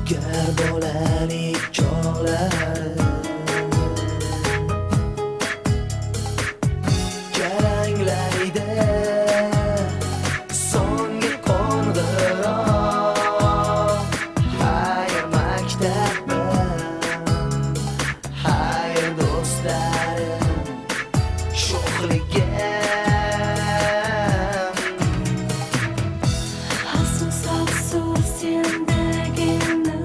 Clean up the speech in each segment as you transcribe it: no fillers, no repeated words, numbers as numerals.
Gar bolalik chog'lari jaranglaydi so'nggi qo'ng'iroq. Xayr maktabim, xayr do'stlarim, sho'xligim. Afsus sendagina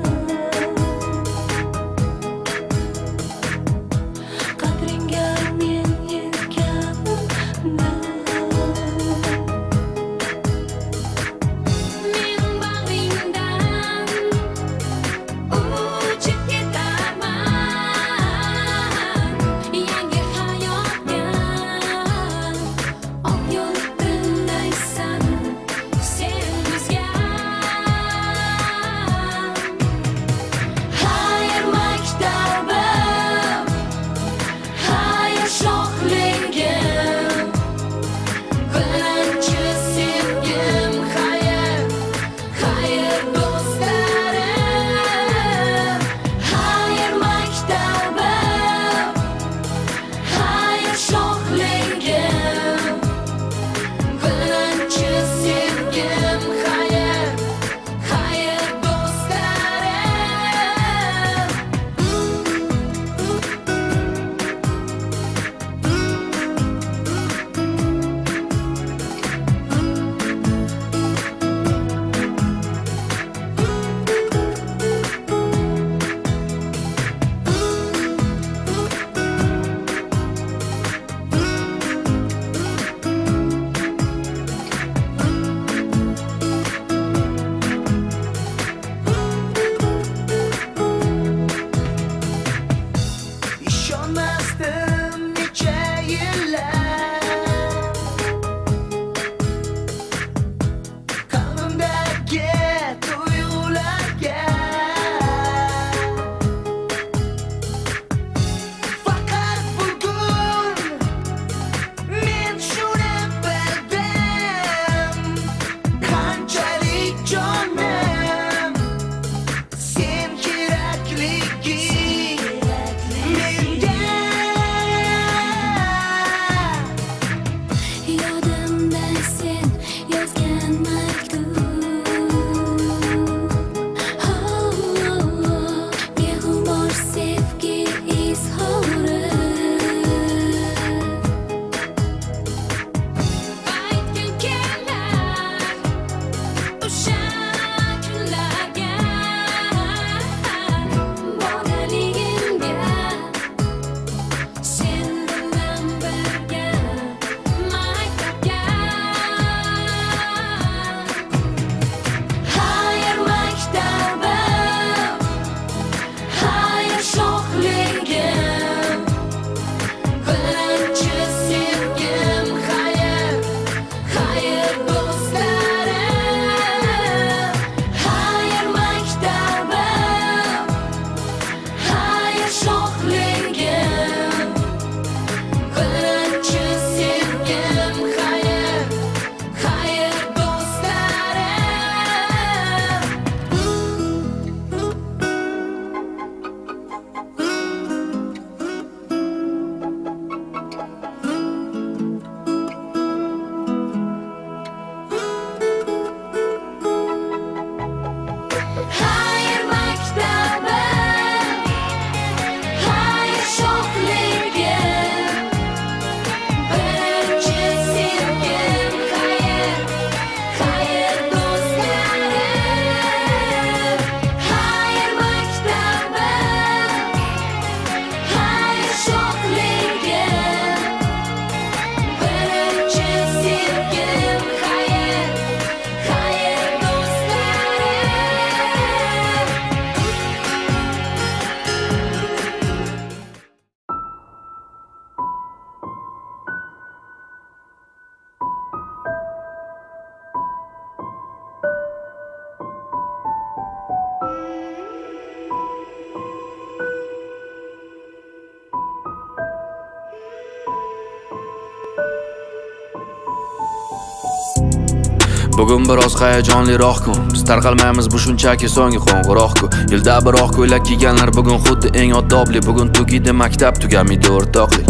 Bugun biroz hayajonliroq kun. Biz tarqalmaymiz bu shunchaki so'nggi qo'ng'iroq ku. Yilda biroq ko'ylak kiyganlar bugun xuddi eng oddobli. Bugun tugaydi maktab, tugamaydi o'rtoqlik.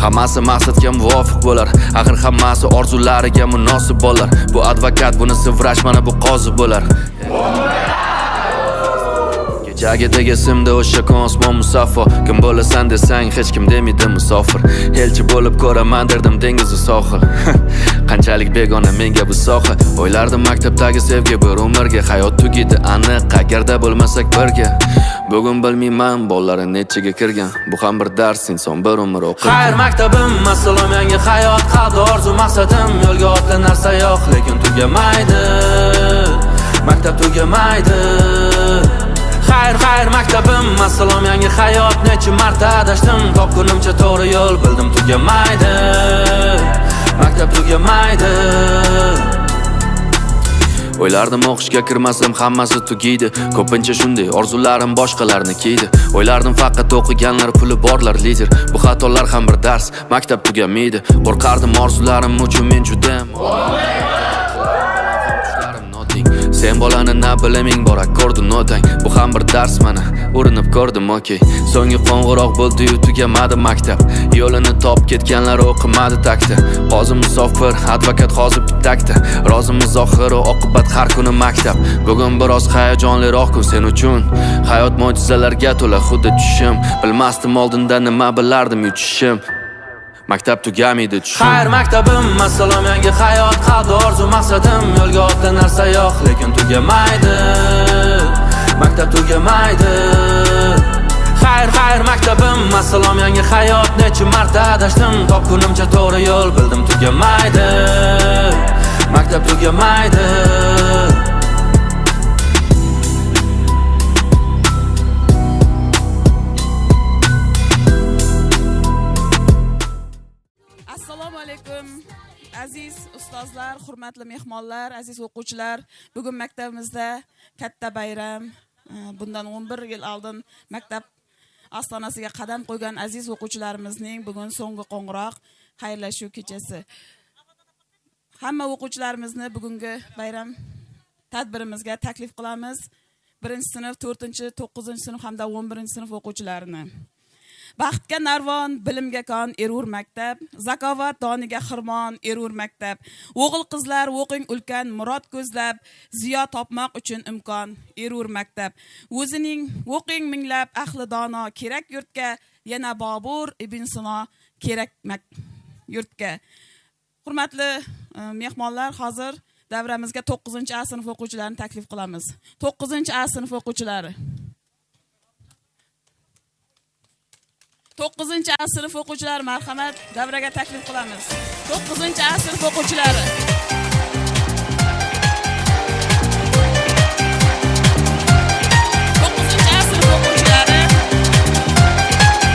Hammasi maqsadga muvofiq bo'lar. Axir hammasi orzulariga munosib bo'lar. Bu advokat, bunisi vrach, mana bu qozi bo'lar. Kechagidagi simda o'sha kun osmon musaffo. Kim bo'lasan desang hech kim demidi musofir. Elchi bo'lib ko'raman derdim dengiz sohil. Qanchalik begona menga bu soha. O'ylardim maktabdagi sevgi bir umrga, hayot tugaydi aniq agarda bo'lmasak birga. Bugun bilmayman bollari nechiga kirgan. Bu ham bir dars, inson bir umr o'qir. Xayr maktabim, assalom yangi hayot. Qalbda orzu maqsadim, yo'lga otlanar sayoq, lekin tugamaydi. Maktab tugamaydi. Xayr maktabim, assalom yangi hayot. Necha marta adashdim, topgunimcha to'g'ri yo'l bildim, tugamaydi. Maktab tugamaydi. O'ylardim o'qishga kirmasam hammasi tugaydi. Ko'pincha shunday orzularim boshqalarnikiydi. O'ylardim faqat o'qiganlar puli borlar lider. Bu xatolar ham bir dars, maktab tugamaydi. Qo'rqardim orzularim uchun men juda sen bolani na biliming bor akkordu notang. Bu ham bir dars mana, urinib ko'rdim okey. So'nggi qo'ng'iroq bo'ldi-yu tugamadi maktab. Yo'lini top ketganlar o'qimadi takta. Hozir musofir, advokat hozir takta. Rozimiz oxiri oqibat har kuni maktab. Bugun biroz hayajonliroq kun sen uchun. Hayot mo'jizalarga to'la xuddi tushim. Bilmasdim oldinda nima bilardim yutishim. Maktab tugamaydi tushim. Xayr maktabim, assalom yangi hayot. Qalbda orzu maqsadim, yo'lga otlanar sayoq, lekin tugamaydi. Maktab tugamaydi. Xayr maktabim, assalom yangi hayot. Necha marta adashdim, topgunimcha to'g'ri yo'l bildim, tugamaydi. Maktab tugamaydi. Assalomu alaykum. Aziz ustozlar, hurmatli mehmonlar, aziz o'quvchilar. Bugun maktabimizda katta bayram. Bundan 11 yil oldin maktab ostonasiga qadam qo'ygan aziz o'quvchilarimizning bugun so'nggi qo'ng'iroq xayrlashuv kechasi. Hamma o'quvchilarimizni bugungi bayram tadbirimizga taklif qilamiz. 1-sinf, 4-chi, 9-sinf hamda 11-sinf o'quvchilarini. Baxtga narvon, bilimga kon, Erur maktab. Zakovat doniga xirmon, Erur maktab. O'g'il qizlar o'qing ulkan murod ko'zlab, ziyo topmoq uchun imkon, Erur maktab. O'zining o'qing minglab ahli dono, kerak yurtga, yana Bobur ibn Sino kerak yurtga. Hurmatli mehmonlar, hozir davramizga 9-A sinf o'quvchilarini taklif qilamiz. 9-A sinf o'quvchilari. 9-A sinf o'quvchilari marhamat, davraga taklif qilamiz. 9-A sinf o'quvchilari. 9-A sinf o'quvchilari.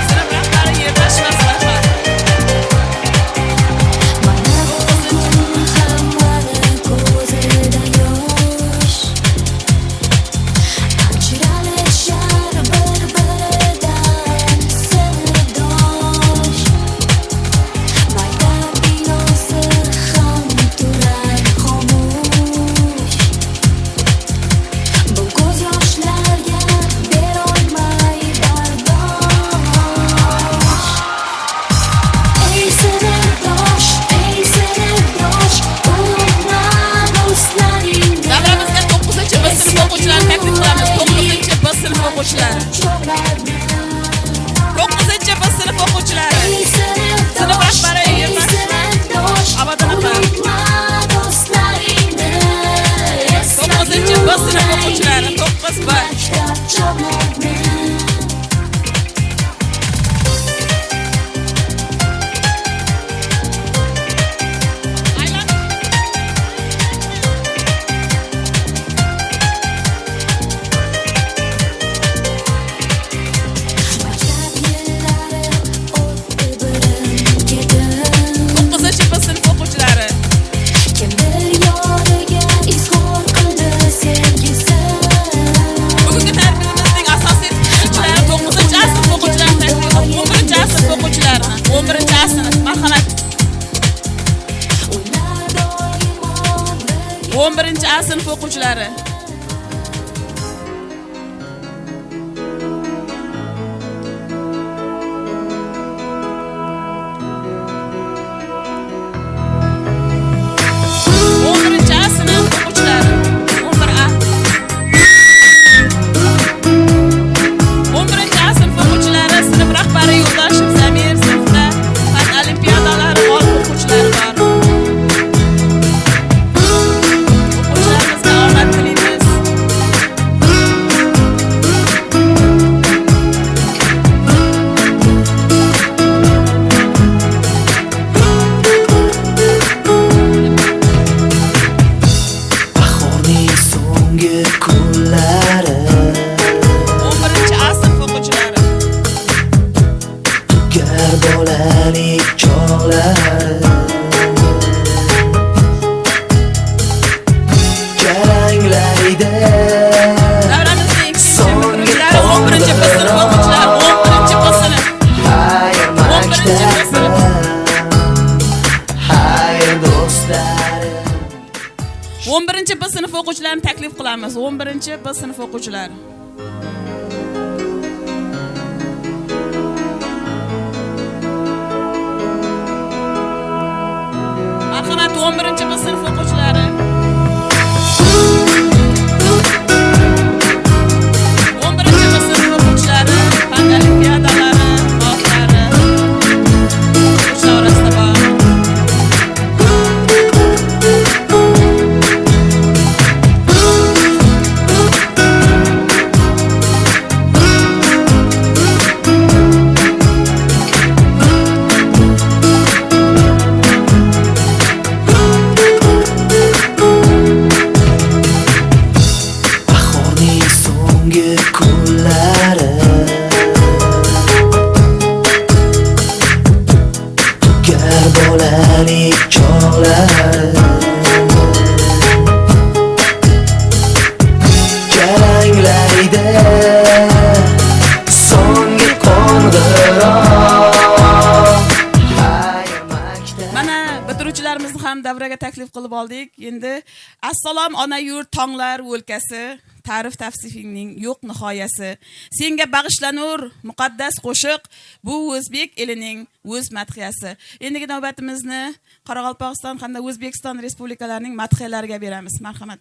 Sinf rahbari Yerdash Maslahat. A sinf o'quvchilari. Sinf o'quvchilarini taklif qilamiz. 11-B sinf o'quvchilari. Marhamat, 11-B sinf o'quvchilari. 11-B sinf o'quvchilari fan olimpiadalari, g'oliblari o'quvchilar orasida bor. Bitiruvchilarimizni ham davraga taklif qilib oldik. Endi Assalom ona yurt tonglar o'lkasi, ta'rif tavsifingning yo'q nihoyasi. Senga bag'ishlanur muqaddas qo'shiq, bu o'zbek elining o'z madhiyasi. Endigi navbatimizni Qoraqalpog'iston hamda O'zbekiston respublikalarining madhiyalariga beramiz. Marhamat.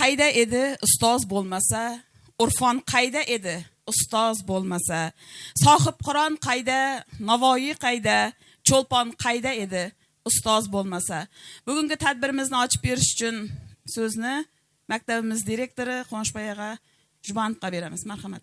qayda edi ustoz bo'lmasa, Urfon qayda edi ustoz bo'lmasa, Sohib Qur'on qayda, Navoiy qayda, Cho'lpon qayda edi ustoz bo'lmasa. Bugungi tadbirimizni ochib berish uchun so'zni maktabimiz direktori Qonishboyaga Jubanovga beramiz. Marhamat.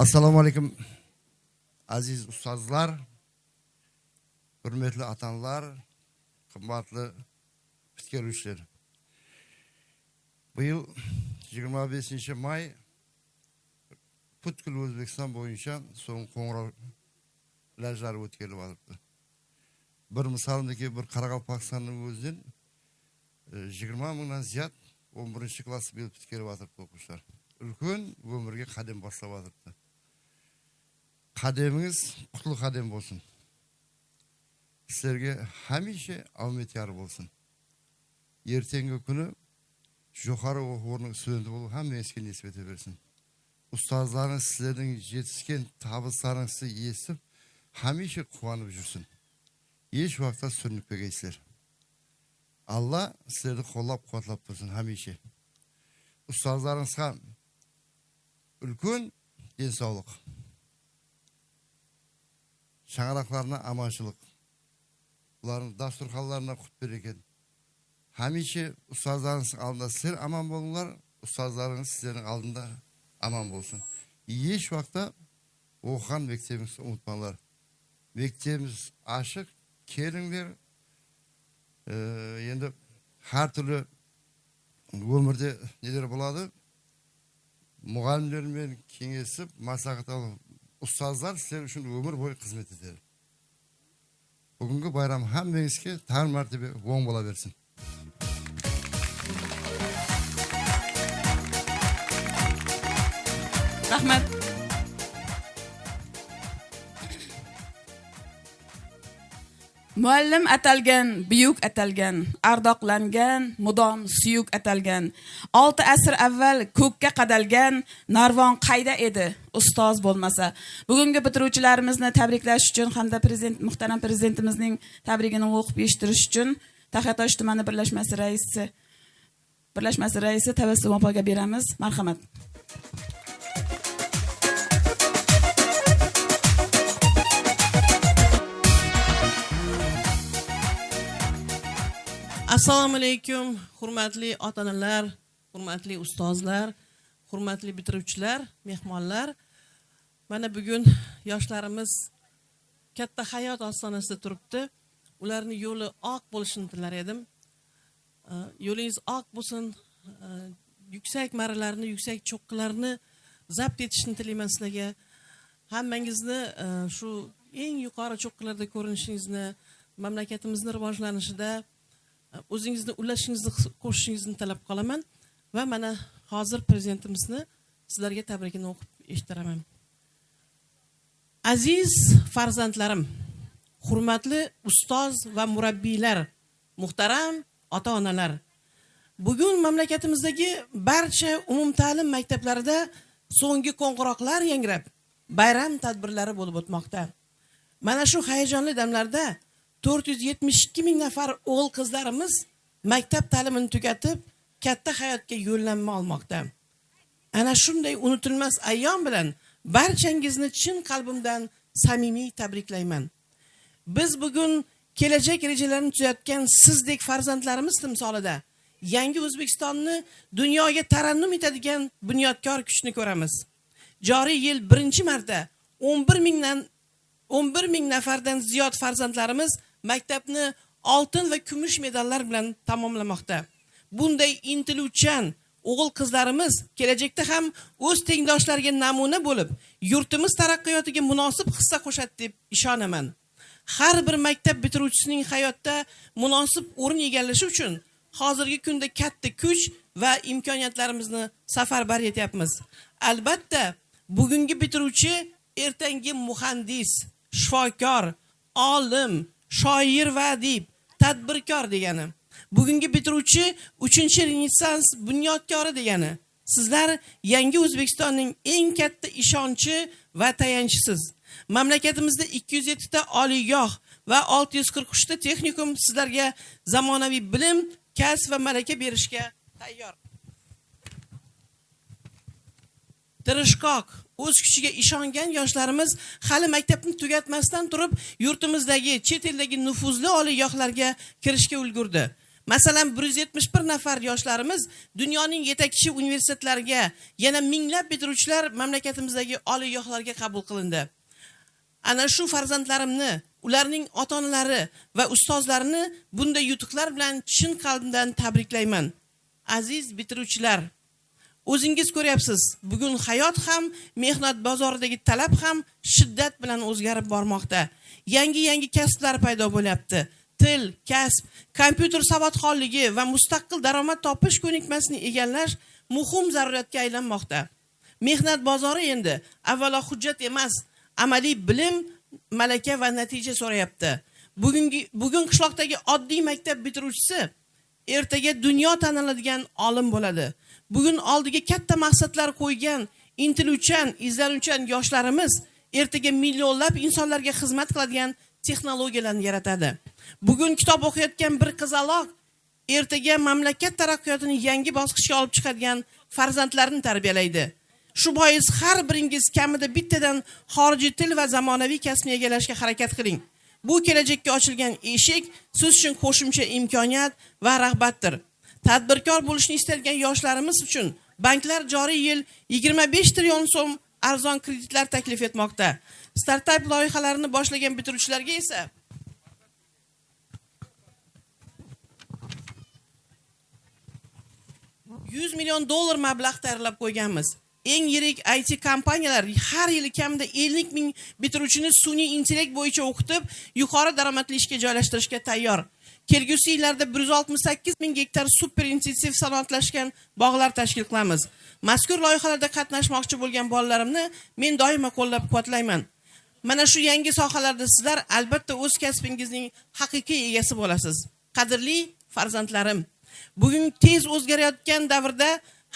Assalomu alaykum aziz ustozlar, hurmatli ota-onalar, qimmatli bitiruvchilar. Bu yil 25 may butkul O'zbekiston bo'yicha so'ng qo'ng'iroq lajlari o'tkazilib olibdi. Bir misolniki bir Qoraqalpog'istonning o'zidan 20 mingdan ziyod 11-klass bo'lib bitkilib o'tiribdi o'quvchilar. Ulkan umrga qadam boshlab o'tiribdi. Qademingiz qutlug' qadam bo'lsin. Sizlarga hamisha omad yor bo'lsin. Ertangi kuni jo'xori o'quvining studenti bo'lib hammangizga nasib etaversin. Ustozlarning sizlarning yetishgan tabislaringizni eshitib hamisha quvonib yursin. Hech vaqtda surinib kelgaysizlar. Alloh sizlarni qo'llab-quvvatlab tursin hamisha. Ustozlaringizga ulkan sog'lik, shang'aroqlarga amonchilik, ularning dasturxonlarına qut bereket. Hamisha ustozlaringiz oldida sizlar aman bo'linglar, ustozlaringiz sizlarning oldida aman bo'lsin. Hech vaqtda o'qigan maktabingizni unutmanglar. Maktabimiz ochiq, kelinglar. Endi har turli umrda neler bo'ladi? Muallimlarмен kengeshib, maslahat olib, ustozlar sizlar uchun umr bo'yi xizmat etadi. Bugungi bayram hammangizga tar martaba o'ng bo'la bersin. Rahmat. Muallim atalgan, buyuk atalgan, ardoqlangan, mudom suyuk atalgan. 6 asr avval ko'kka qadalgan, Narvon qayda edi ustoz bo'lmasa. Bugungi bitiruvchilarimizni tabriklash uchun hamda muhtaram prezidentimizning tabrigini o'qib eshittirish uchun Taxiatosh tumani birlashmasi raisi Tabassum opaga beramiz. Marhamat. Assalomu alaykum, hurmatli ota-onalar, hurmatli ustozlar, hurmatli bitiruvchilar, mehmonlar. Mana bugun yoshlarimiz katta hayot ostonasida turibdi. Ularning yo'li oq bo'lishini tilar edim. Yo'lingiz oq bo'lsin, yuksak marralarni, yuksak cho'qqilarni zabt etishni tilayman sizlarga. Hammangizni shu eng yuqori cho'qqilarda ko'rinishingizni, mamlakatimizning rivojlanishida o'zingizni ulashingizni qo'shishingizni talab qolaman va mana hozir prezidentimizni sizlarga tabrigini o'qib eshittiraman. Aziz farzandlarim, hurmatli ustoz va murabbiylar, muhtaram ota-onalar. Bugun mamlakatimizdagi barcha umumta'lim maktablarida so'nggi qo'ng'iroqlar yangrab, bayram tadbirlari bo'lib o'tmoqda. Mana shu hayajonli damlarda 472 ming nafar o'g'il qizlarimiz maktab ta'limini tugatib, katta hayotga yo'llanma olmoqda. Ana shunday unutilmas ayyom bilan barchangizni chin qalbimdan samimiy tabriklayman. Biz bugun kelajak rejalarini tuzayotgan sizdek farzandlarimiz timsolida yangi O'zbekistonni dunyoga tarannum etadigan bunyodkor kuchni ko'ramiz. Joriy yil birinchi marta 11 ming nafardan ziyod farzandlarimiz maktabni oltin va kumush medallar bilan tamomlamoqda. Bunday intiluvchan o'g'il qizlarimiz kelajakda ham o'z tengdoshlariga namuna bo'lib, yurtimiz taraqqiyotiga munosib hissa qo'shadi deb ishonaman. har bir maktab bitiruvchisining hayotda munosib o'rin egallashi uchun hozirgi kunda katta kuch va imkoniyatlarimizni safarbar etyapmiz. Albatta, bugungi bitiruvchi ertangi muhandis, shifokor, olim, shoir va adib, tadbirkor degani. Bugungi bitiruvchi 3-renessans bunyodkori degani. Sizlar yangi O'zbekistonning eng katta ishonchi va tayanchisiz. Mamlakatimizda 207 ta oliygoh va 643 ta texnikum sizlarga zamonaviy bilim, kasb va malaka berishga tayyor. Tirishqoq, o'z kuchiga ishongan yoshlarimiz hali maktabni tugatmasdan turib, yurtimizdagi, chet eldagi nufuzli oliygohlarga kirishga ulgurdi. Masalan, 171 nafar yoshlarimiz dunyoning yetakchi universitetlariga, yana minglab bitiruvchilar mamlakatimizdagi oliygohlarga qabul qilindi. Ana shu farzandlarimni, ularning ota-onalari va ustozlarini bunday yutuqlar bilan chin qalbimdan tabriklayman. Aziz bitiruvchilar, o'zingiz ko'ryapsiz, bugun hayot ham, mehnat bozoridagi talab ham shiddat bilan o'zgarib bormoqda. Yangi kasblar paydo bo'lyapti. Til, kasb, kompyuter savodxonligi va mustaqil daromad topish ko'nikmasini egallash muhim zaruratga aylanmoqda. Mehnat bozori endi avvalo hujjat emas, amaliy bilim, malaka va natija so'rayapti. Bugun qishloqdagi oddiy maktab bitiruvchisi ertaga dunyo taniladigan olim bo'ladi. Bugun oldiga katta maqsadlar qo'ygan, intiluvchan, izlanuvchan yoshlarimiz ertaga millionlab insonlarga xizmat qiladigan texnologiyalarni yaratadi. Bugun kitob o'qiyotgan bir qizaloq ertaga mamlakat taraqqiyotini yangi bosqichga olib chiqadigan farzandlarni tarbiyalaydi. Shu bois har biringiz kamida bittadan xorijiy til va zamonaviy kasbni egallashga harakat qiling. Bu kelajakka ochilgan eshik siz uchun qo'shimcha imkoniyat va rag'batdir. Tadbirkor bo'lishni istayotgan yoshlarimiz uchun banklar joriy yil 25 trillion so'm arzon kreditlar taklif etmoqda. Startup loyihalarini boshlagan bitiruvchilarga esa $100 million mablag' tayyorlab qo'yganmiz. Eng yirik IT kompaniyalar har yili kamida 50 ming bitiruvchini sun'iy intellekt bo'yicha o'qitib, yuqori daromadli ishga joylashtirishga tayyor. Kelgusi yillarda 168 ming gektar super intensiv sanoatlashgan bog'lar tashkil qilamiz. Mazkur loyihalarda qatnashmoqchi bo'lgan bolalarimni men doimo qo'llab-quvvatlayman. Mana shu yangi sohalarda sizlar albatta o'z kasbingizning haqiqiy egasi bo'lasiz. Qadrli farzandlarim, bugun tez o'zgarayotgan davrda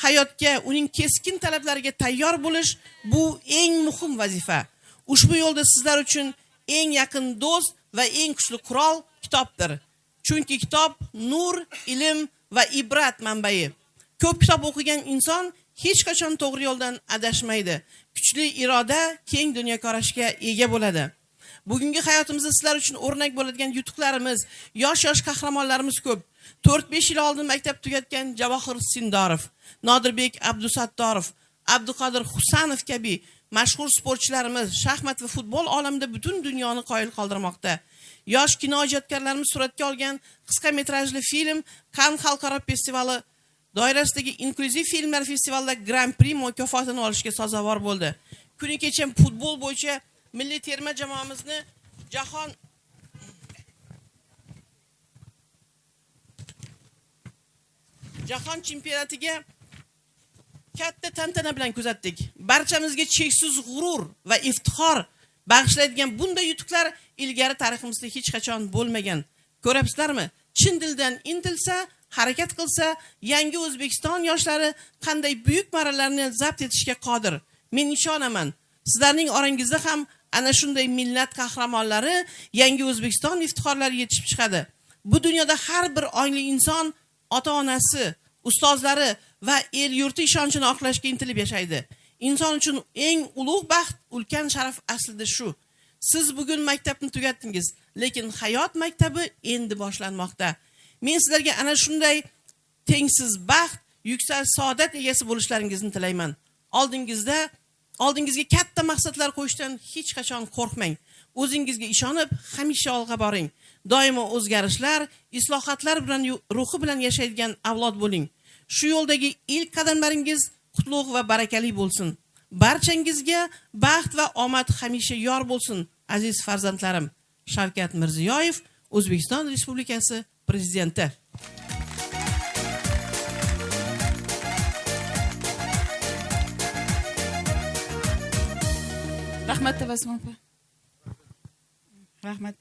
hayotga, uning keskin talablariga tayyor bo'lish bu eng muhim vazifa. Ushbu yo'lda sizlar uchun eng yaqin do'st va eng kuchli qurol kitobdir. Chunki kitob nur, ilm va ibrat manbai. Ko'p kitob o'qigan inson hech qachon to'g'ri yo'ldan adashmaydi. Kuchli iroda keng dunyoqarashga ega bo'ladi. Bugungi hayotimizda sizlar uchun o'rnak bo'ladigan yutuqlarimiz, yosh qahramonlarimiz ko'p. 4-5 yil oldin maktab tugatgan Javohir Sindorov, Nodirbek Abdusattorov, Abduqodir Husanov kabi mashhur sportchilarimiz shaxmat va futbol olamida butun dunyoni qoyil qoldirmoqda. Yosh kino ijodkorlarimiz suratga olgan qisqa metrajli film Cannes xalqaro festivali doirasidagi inklyuziv filmlar festivalida Grand Prix mukofotini olishga sazovor bo'ldi. Kuni kecha futbol bo'yicha milliy terma jamoamizni Jahon chempionatiga katta tantana bilan kuzatdik. Barchamizga cheksiz g'urur va iftixor bag'ishlaydigan bunday yutuqlar ilgari tariximizda hech qachon bo'lmagan. Ko'rabsizlarmi? Chin dildan intilsa, harakat qilsa, yangi O'zbekiston yoshlari qanday buyuk marralarni zabt etishga qodir. Men ishonaman. Sizlarning orangizda ham ana shunday millat qahramonlari, yangi O'zbekiston iftixorlari yetishib chiqadi. Bu dunyoda har bir ongli inson ota-onasi, ustozlari va el yurti ishonchini oqlashga intilib yashaydi. Inson uchun eng ulug' baxt, ulkan sharaf aslida shu. Siz bugun maktabni tugatdingiz, lekin hayot maktabi endi boshlanmoqda. Men sizlarga ana shunday tengsiz baxt, yuksak saodat egasi bo'lishlaringizni tilayman. Oldingizga katta maqsadlar qo'yishdan hech qachon qo'rqmang. O'zingizga ishonib, hamisha olg'a boring. Doimo o'zgarishlar, islohotlar bilan ruhi bilan yashaydigan avlod bo'ling. Shu yo'ldagi ilk qadamlaringiz qutlug' va barakali bo'lsin. Barchangizga baxt va omad hamisha yor bo'lsin, aziz farzandlarim. Shavkat Mirziyoyev, O'zbekiston Respublikasi Prezidenti. Rahmat Tabassum opa. Rahmat.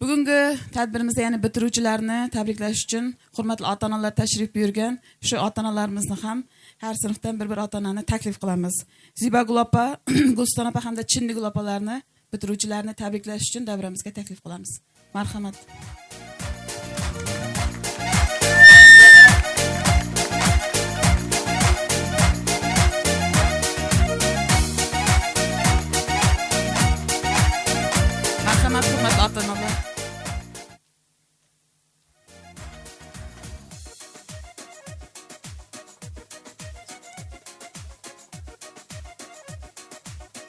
Bugungi tadbirimizda yana bitiruvchilarni tabriklash uchun hurmatli ota-onalar tashrif buyurgan. Shu ota-onalarimizni ham har sinfdan bir ota-onani taklif qilamiz. Zibagul opa, Gulston opa hamda Chindigul opalarni bitiruvchilarni tabriklash uchun davramizga taklif qilamiz. Marhamat. Marhamat hurmatli ota-onalar.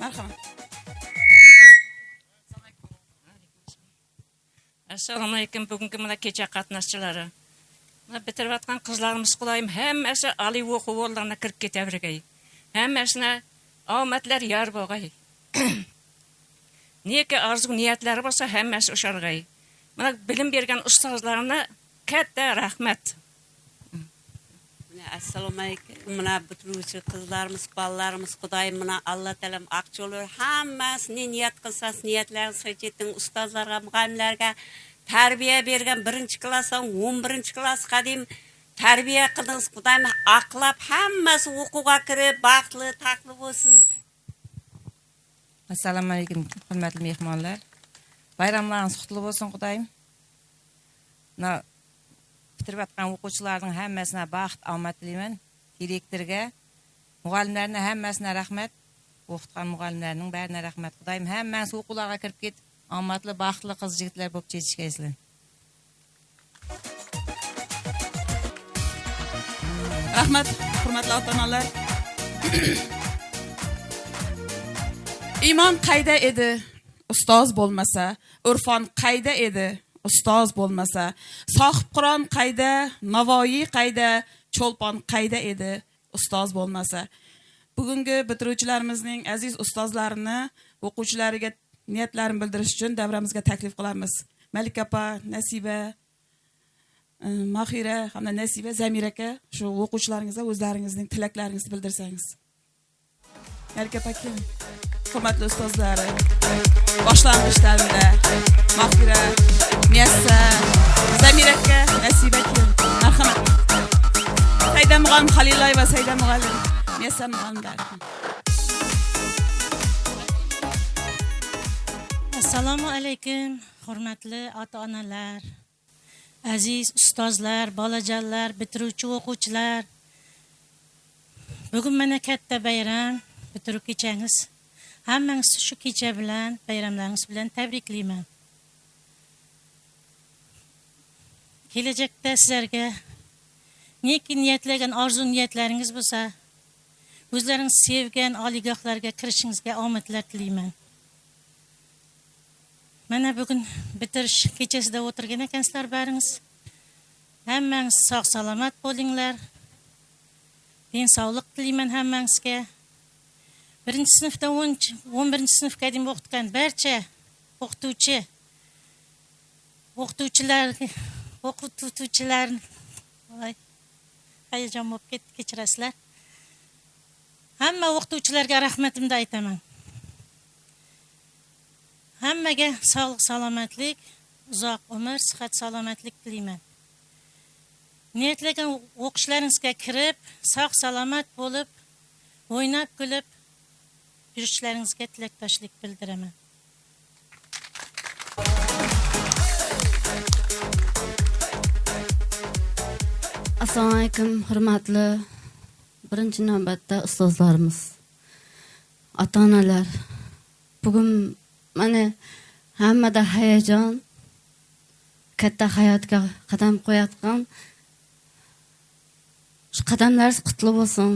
Marhamat. Assalomu alaykum bugungi mana kecha qatnashchilari. Mana bitirib atgan qizlarimiz Xudoyim hammasi oliy o'quv yo'llariga kirib ketavergay. Hammasina omadlar yor bo'lgay. Neki arzu niyatlari bo'lsa hammasi o'shargay. Mana bilim bergan ustozlarga katta rahmat. Assalomu alaykum. Mana bitiruvchi qizlarimiz, bolalarimiz, Xudoyim mana Alloh taolam aqcho'lar hammasini niyat qilsangiz, niyatlaringiz so'cheting ustozlarga, muallimlarga tarbiya bergan 1-klassdan 11-klass qadim tarbiya qildingiz. Xudoyim aqlab hammasi o'quvga kirib, baxtli, taqli bo'lsin. Assalomu alaykum, hurmatli mehmonlar. Bayramlaringiz qutlug' bo'lsin, Xudoyim. Bitirib atgan o'quvchilarning hammasina baxt, omad tilayman. Direktorga, muallimlarga hammasina rahmat. O'qitgan muallimlarning barina rahmat. Xudoyim hammasi o'quvlarga kirib ketib, omadli, baxtli qiz-yigitlar bo'lib yetishgaysizlar. Rahmat hurmatli ota-onalar. Iymon qayda edi? Ustoz bo'lmasa, urfon qayda edi? Ustoz bo'lmasa, sohib Qur'on qayda, Navoiy qayda, Cho'lpon qayda edi? Ustoz bo'lmasa. Bugungi bitiruvchilarimizning aziz ustozlarini o'quvchilariga niyatlarini bildirish uchun davramizga taklif qilamiz. Malik opa, Nasiba, Mahira hamda Nasiba, Zamira aka shu o'quvchilaringizga o'zlaringizning tilaklaringizni bildirsangiz. Malik opa kim? Hurmatli ustozlari, boshlang'ich ta'limda Mahira, Miyassa, Zamira aka, Nasiba aka, marhamat. Saida muallim Xalilay va Saida muallim, Miyassa muallimlar. Assalomu alaykum, hurmatli ota-onalar, aziz ustozlar, bolajonlar, bitiruvchi o'quvchilar. Bugun mana katta bayram, bitiruv kechangiz. Hammangizni shu kecha bilan, bayramlaringiz bilan tabriklayman. Kelajakda sizlarga neki niyatlagan orzu niyatlaringiz bo'lsa, o'zlaringiz sevgan oliygohlarga kirishingizga omadlar tilayman. Mana bugun bitirish kechasida o'tirgan ekansizlar baringiz. Hammangiz sog' salomat bo'linglar. Men sog'lik tilayman hammangizga. 1-sinfdan 11-sinfga qadar o'qitgan barcha o'qituvchilar hayajon bo'lib ketdi, kechirasizlar. Hamma o'qituvchilarga rahmatimni aytaman. Hammaga sog'lik, salomatlik, uzoq umr, sihat, salomatlik tilayman. Niyatlagan o'qishlaringizga kirib, sog' salomat bo'lib, o'ynab kulib yurishlaringizga tilakdoshlik bildiraman. Assalomu alaykum, hurmatli birinchi navbatda ustozlarimiz, ota-onalar. Bugun mana hammada hayajon, katta hayotga qadam qo'yayotgan. Shu qadamlaringiz qutlug' bo'lsin.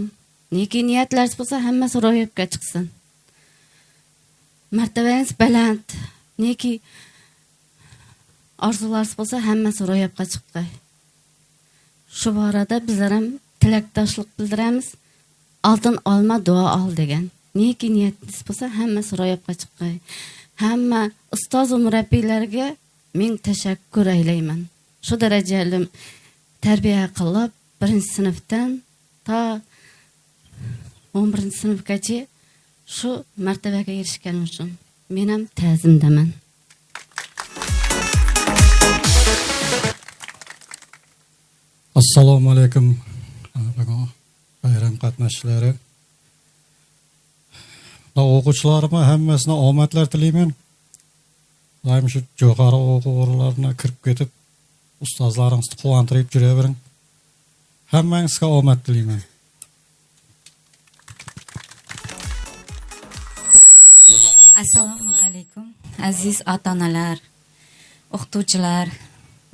Neki niyatlaringiz bo'lsa, hammasi ro'yobga chiqsin. Martabangiz baland. Neki orzularingiz bo'lsa, hammasi ro'yobga chiqqay. Shu borada bizlar ham tilakdoshlik bildiramiz. Oltin olma, duo ol degan. Neki niyatingiz bo'lsa, hammasi ro'yobga chiqqay. hamma ustoz va murabbiylarga ming tashakkur aylayman. Shu darajali tarbiya qilib, 1-sinfdan to 11-sinfgacha shu martabaga erishganim uchun men ham ta'zimdaman. Assalomu alaykum. Bayram qatnashchilari. O'quvchilarimga hammasini omadlar tilayman. Doim shu jo'xori o'quv o'rinlariga kirib ketib, ustozlaringizni quvontirib yuravering. Hammangizga omad tilayman. Assalomu alaykum. Aziz ota-onalar, o'qituvchilar,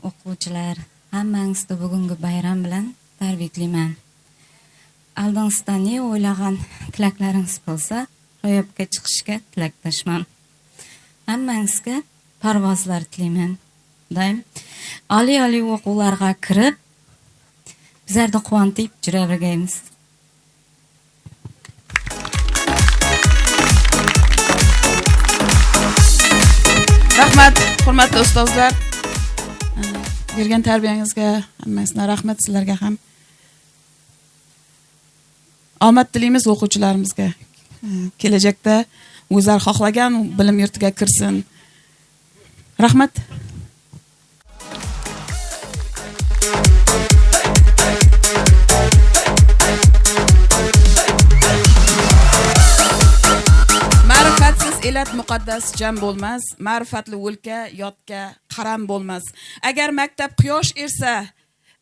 o'quvchilar, hammangizni bugungi bayram bilan tabriklayman. Oldingizda ne o'ylagan tilaklaringiz bo'lsa, ro'yobga chiqishga tilakdashman. Hammangizga parvozlar tilayman. Doim oliy o'quvlarga kirib, bizlarni quvontirib yuraveramiz. Rahmat, hurmatli ustozlar. Bergan tarbiyangizga hammasiga rahmat, sizlarga ham. Omad tilaymiz o'quvchilarimizga. Kelajakda o'zlari xohlagan bilim yurtiga kirsin. Rahmat. Ma'rifatsiz elat muqaddas jam bo'lmas, ma'rifatli o'lka yotga qaram bo'lmas. Agar maktab quyosh ersa,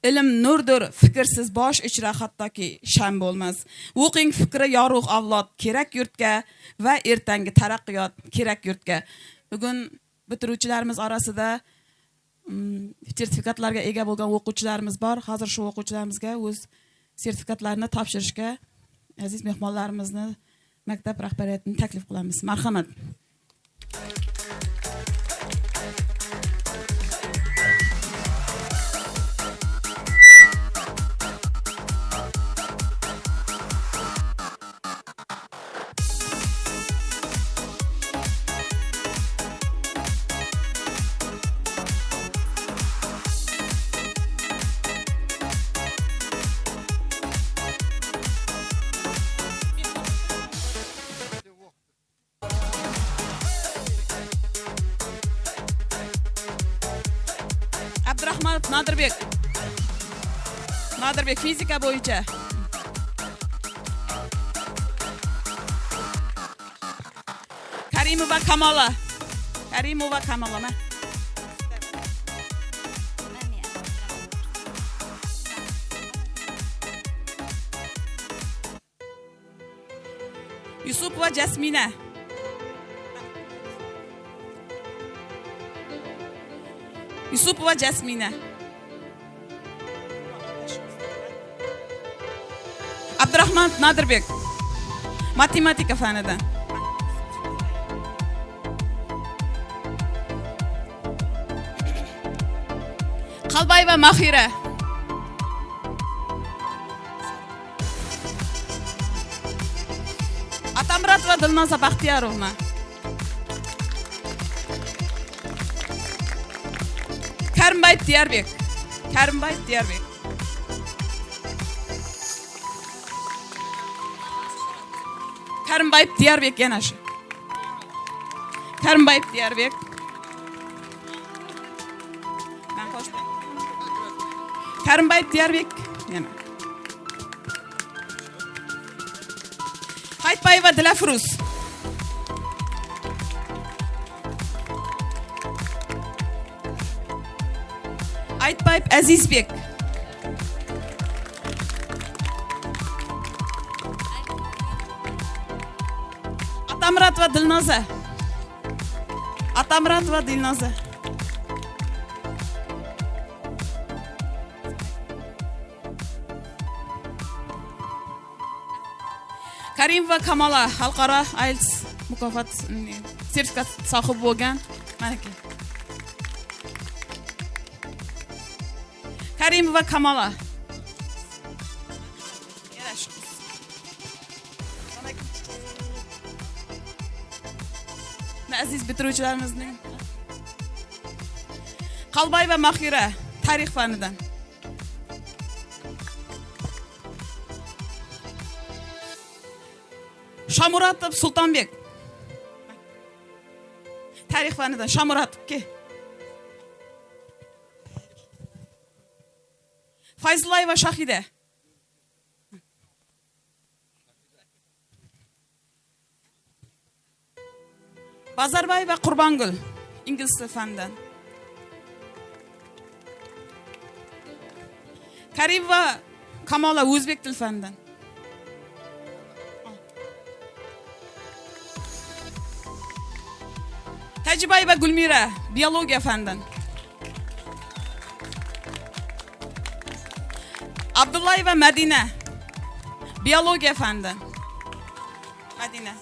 ilm nurdir, fikrsiz bosh ichra hattoki sham bo'lmas. O'qing fikri yorug' avlod kerak yurtga va ertangi taraqqiyot kerak yurtga. Bugun bitiruvchilarimiz orasida sertifikatlarga ega bo'lgan o'quvchilarimiz bor. Hozir shu o'quvchilarimizga o'z sertifikatlarini topshirishga aziz mehmonlarimizni maktab rahbariyatini taklif qilamiz. Marhamat. Abdurahmonov Nodirbek fizika bo'yicha. Karimova Kamola. Ma. Yusupova Jasmina. Yusupova Jasmina. Abdurahmonov Nodirbek. Matematika fanidan. Qalbayeva Mahira. Atamratova Dilnoza Baxtiyorovna. Karimbayev Diyarbek. Karimbayev Diyarbek yana shu. Karimbayev Diyarbek. Men qo'shdim. Karimbayev Diyarbek yana. Haytbayeva Dilafruz. Aytbayev Azizbek. Atamratova Dilnoza. Karimova Kamola xalqaro IELTS mukofot sertifikat sohibi bo'lgan. Mana ki. Karimova Kamola. aziz bitiruvchilarimizning Qalbayeva Mahira tarix fanidan. Shamuratov Sultonbek tarix fanidan. Shamuratov ke. Fayzullayeva Shahida Bazarbayeva Qurbongul ingliz tili fanidan. Karimova Kamola o'zbek tili fanidan. Tajibayeva Gulmira biologiya fanidan. Abdullayeva Madina biologiya fanidan. Madina.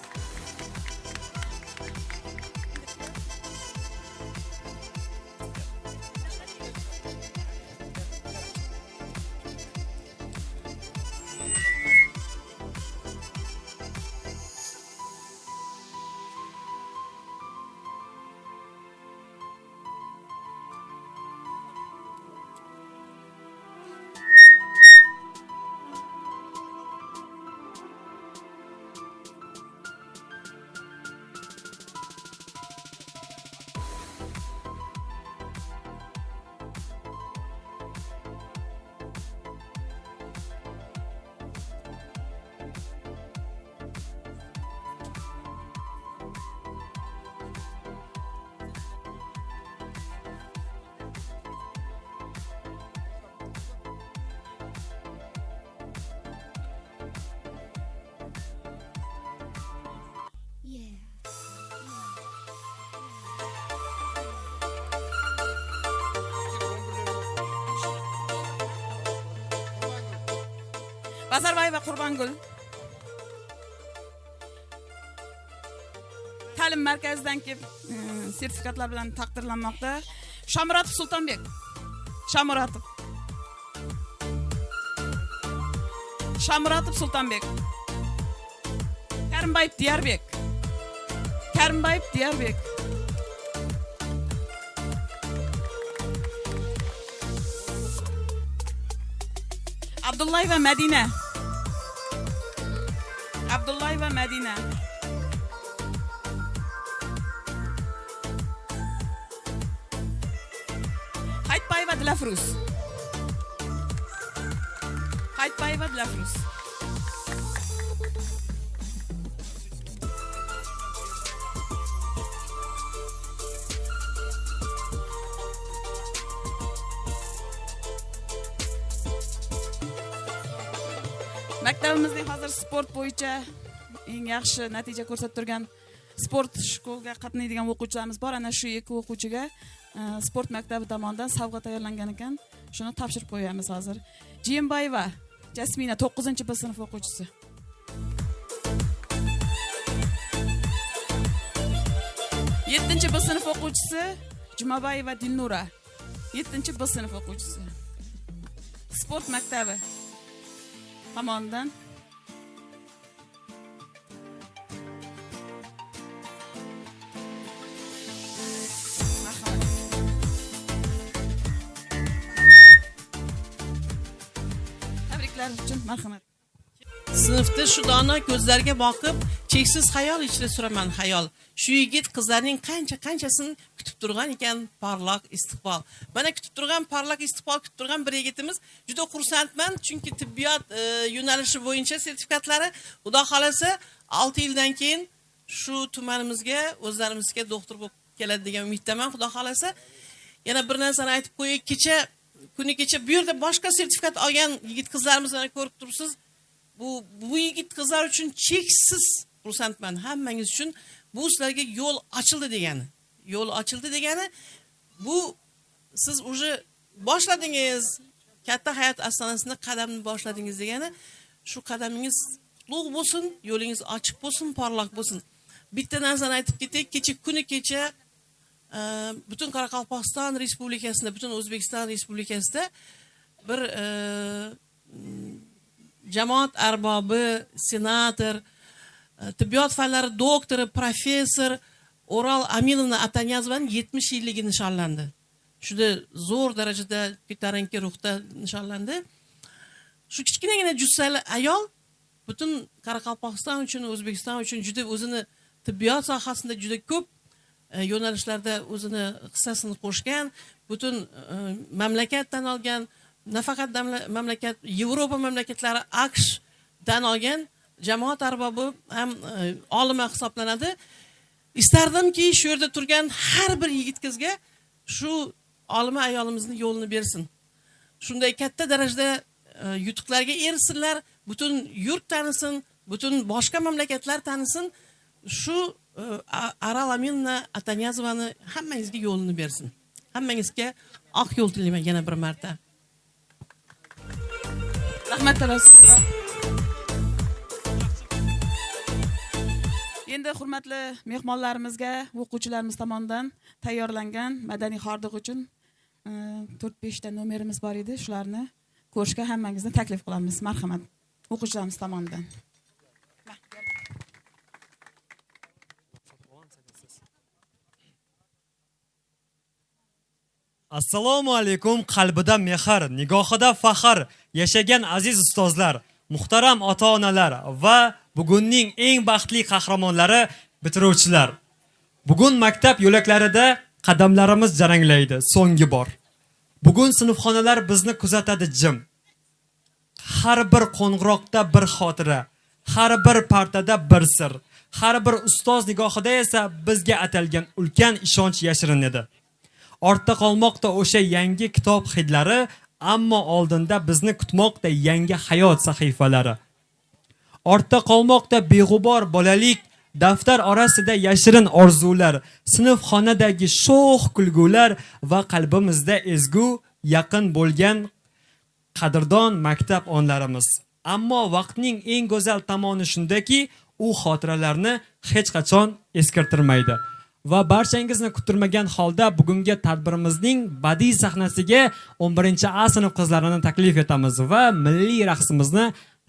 Bazarbayeva Qurbongul ta'lim markazidan kelib sertifikatlar bilan taqdirlanmoqda. Shamuratov Sultonbek. Shamuratov Sultonbek. Karimbayev Diyarbek. Karimbayev Diyarbek. Abdullayeva Madina. Abdullayeva Madina. Haytbayeva Dilafruz. Haytbayeva Dilafruz. Maktabimizning hozir sport bo'yicha eng yaxshi natija ko'rsatib turgan sport shkolga qatnaydigan o'quvchilarimiz bor. Ana shu ikki o'quvchiga sport maktabi tomonidan sovg'a tayyorlangan ekan. Shuni topshirib qo'yamiz hozir. Jiyembayeva Jasmina 9-B sinf o'quvchisi. Yettinchi B sinf o'quvchisi Jumabayeva Dilnura 7-B sinf o'quvchisi. Sport maktabi tomonidan tabriklar uchun marhamat. Sinfda shu dona ko'zlarga boqib, cheksiz xayol ichida suraman xayol. Shu yigit qizlarning qanchasini kutib turgan ekan parlaq istiqbol. Mana kutib turgan parlaq istiqbol kutib turgan bir yigitimiz. Juda xursandman, chunki tibbiyot yo'nalishi bo'yicha sertifikatlari Xudo xolasa 6 yildan keyin shu tumanimizga, o'zlarimizga doktor bo'lib keladi degan umiddaman. Xudo xolasa. Yana bir narsani aytib qo'yay, kuni kecha bu yerda boshqa sertifikat olgan yigit qizlarimizni ko'rib turibsiz. Bu yigit qizlar uchun cheksiz xursandman. Hammangiz uchun bu sizlarga yo'l ochildi degani. Yo'l ochildi degani bu siz уже boshladingiz. Katta hayot astonasida qadamni boshladingiz degani, shu qadamingiz qutlug' bo'lsin, yo'lingiz ochiq bo'lsin, porloq bo'lsin. Bitta narsani aytib ketay, kuni kecha butun Qoraqalpog'iston Respublikasida, butun O'zbekiston Respublikasida bir jamoat arbobi, senator, tibbiyot fanlari doktori, professor Oral Aminovna Atanyazovaning 70 yilligi nishonlandi. Juda zo'r darajada ko'tarinki ruhda nishonlandi. Shu kichkinagina jussali ayol butun Qoraqalpog'iston uchun, O'zbekiston uchun juda o'zini tibbiyot sohasida juda ko'p yo'nalishlarda o'zini hissasini qo'shgan, butun mamlakatdan olgan, nafaqat mamlakat, Yevropa mamlakatlari, AQShdan olgan jamoat arbobi ham olima hisoblanadi. Istardimki, shu yerda turgan har bir yigitqizga shu olima ayolimizni yo'lini bersin. Shunday katta darajada yutuqlarga erishsinlar, butun yurt tanisin, butun boshqa mamlakatlar tanisin. Shu Aral Aminovna Atanyazovani hammangizga yo'lini bersin. Hammangizga oq yo'l tilayman yana bir marta. Rahmat Rasululloh. Endi hurmatli mehmonlarimizga o'quvchilarimiz tomonidan tayyorlangan madaniy xordiq uchun 4-5 ta nomerimiz bor edi. Shularni ko'rishga hammangizni taklif qilamiz. Marhamat. O'quvchilarimiz tomonidan. Assalomu alaykum, qalbida mehr, nigohida faxr yashagan aziz ustozlar, muhtaram ota-onalar va bugunning eng baxtli qahramonlari, bitiruvchilar. Bugun maktab yo'laklarida qadamlarimiz jaranglaydi so'nggi bor. Bugun sinfxonalar bizni kuzatadi jim. Har bir qo'ng'iroqda bir xotira, har bir partada bir sir, har bir ustoz nigohida esa bizga atalgan ulkan ishonch yashirin edi. Ortda qolmoqda o'sha yangi kitob hidlari, ammo oldinda bizni kutmoqda yangi hayot sahifalari. Ortda qolmoqda beg'ubor bolalik, daftar orasida yashirin orzular, sinfxonadagi sho'x kulgular va qalbimizda ezgu, yaqin bo'lgan qadrdon maktab onlarimiz. Ammo vaqtning eng go'zal tomoni shundaki, u xotiralarni hech qachon eskirtirmaydi. Va barchangizni kutilmagan holda bugungi tadbirimizning badiiy sahnasiga 11-A sinf qizlarini taklif etamiz va milliy raqsimizni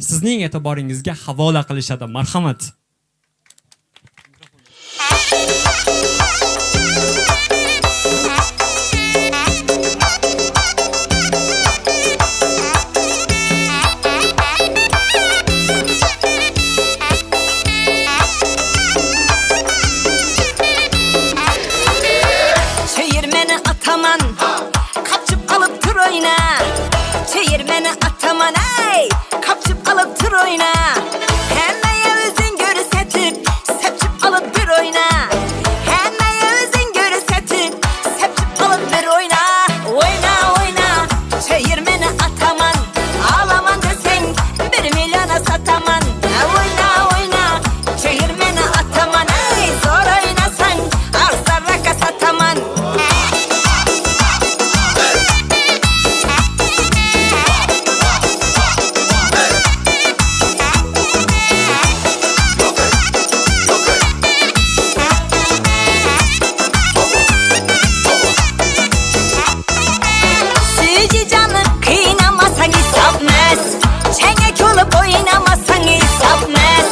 sizning e'tiboringizga havola qilishadi. Marhamat. Çeyirmeni ataman ey, kapçıp alıp tır oyna. Hemen yüzün görü setip, sepçip alıp bir oyna. Hemen yüzün görü setip, sepçip alıp bir oyna. Oyna oyna, çeyirmeni ataman, ağlaman desen 1 milyona sataman. Oyna oyna, çeyirmeni ataman ey, zor oynasan arzaraka sataman. Oynamasan isabmez.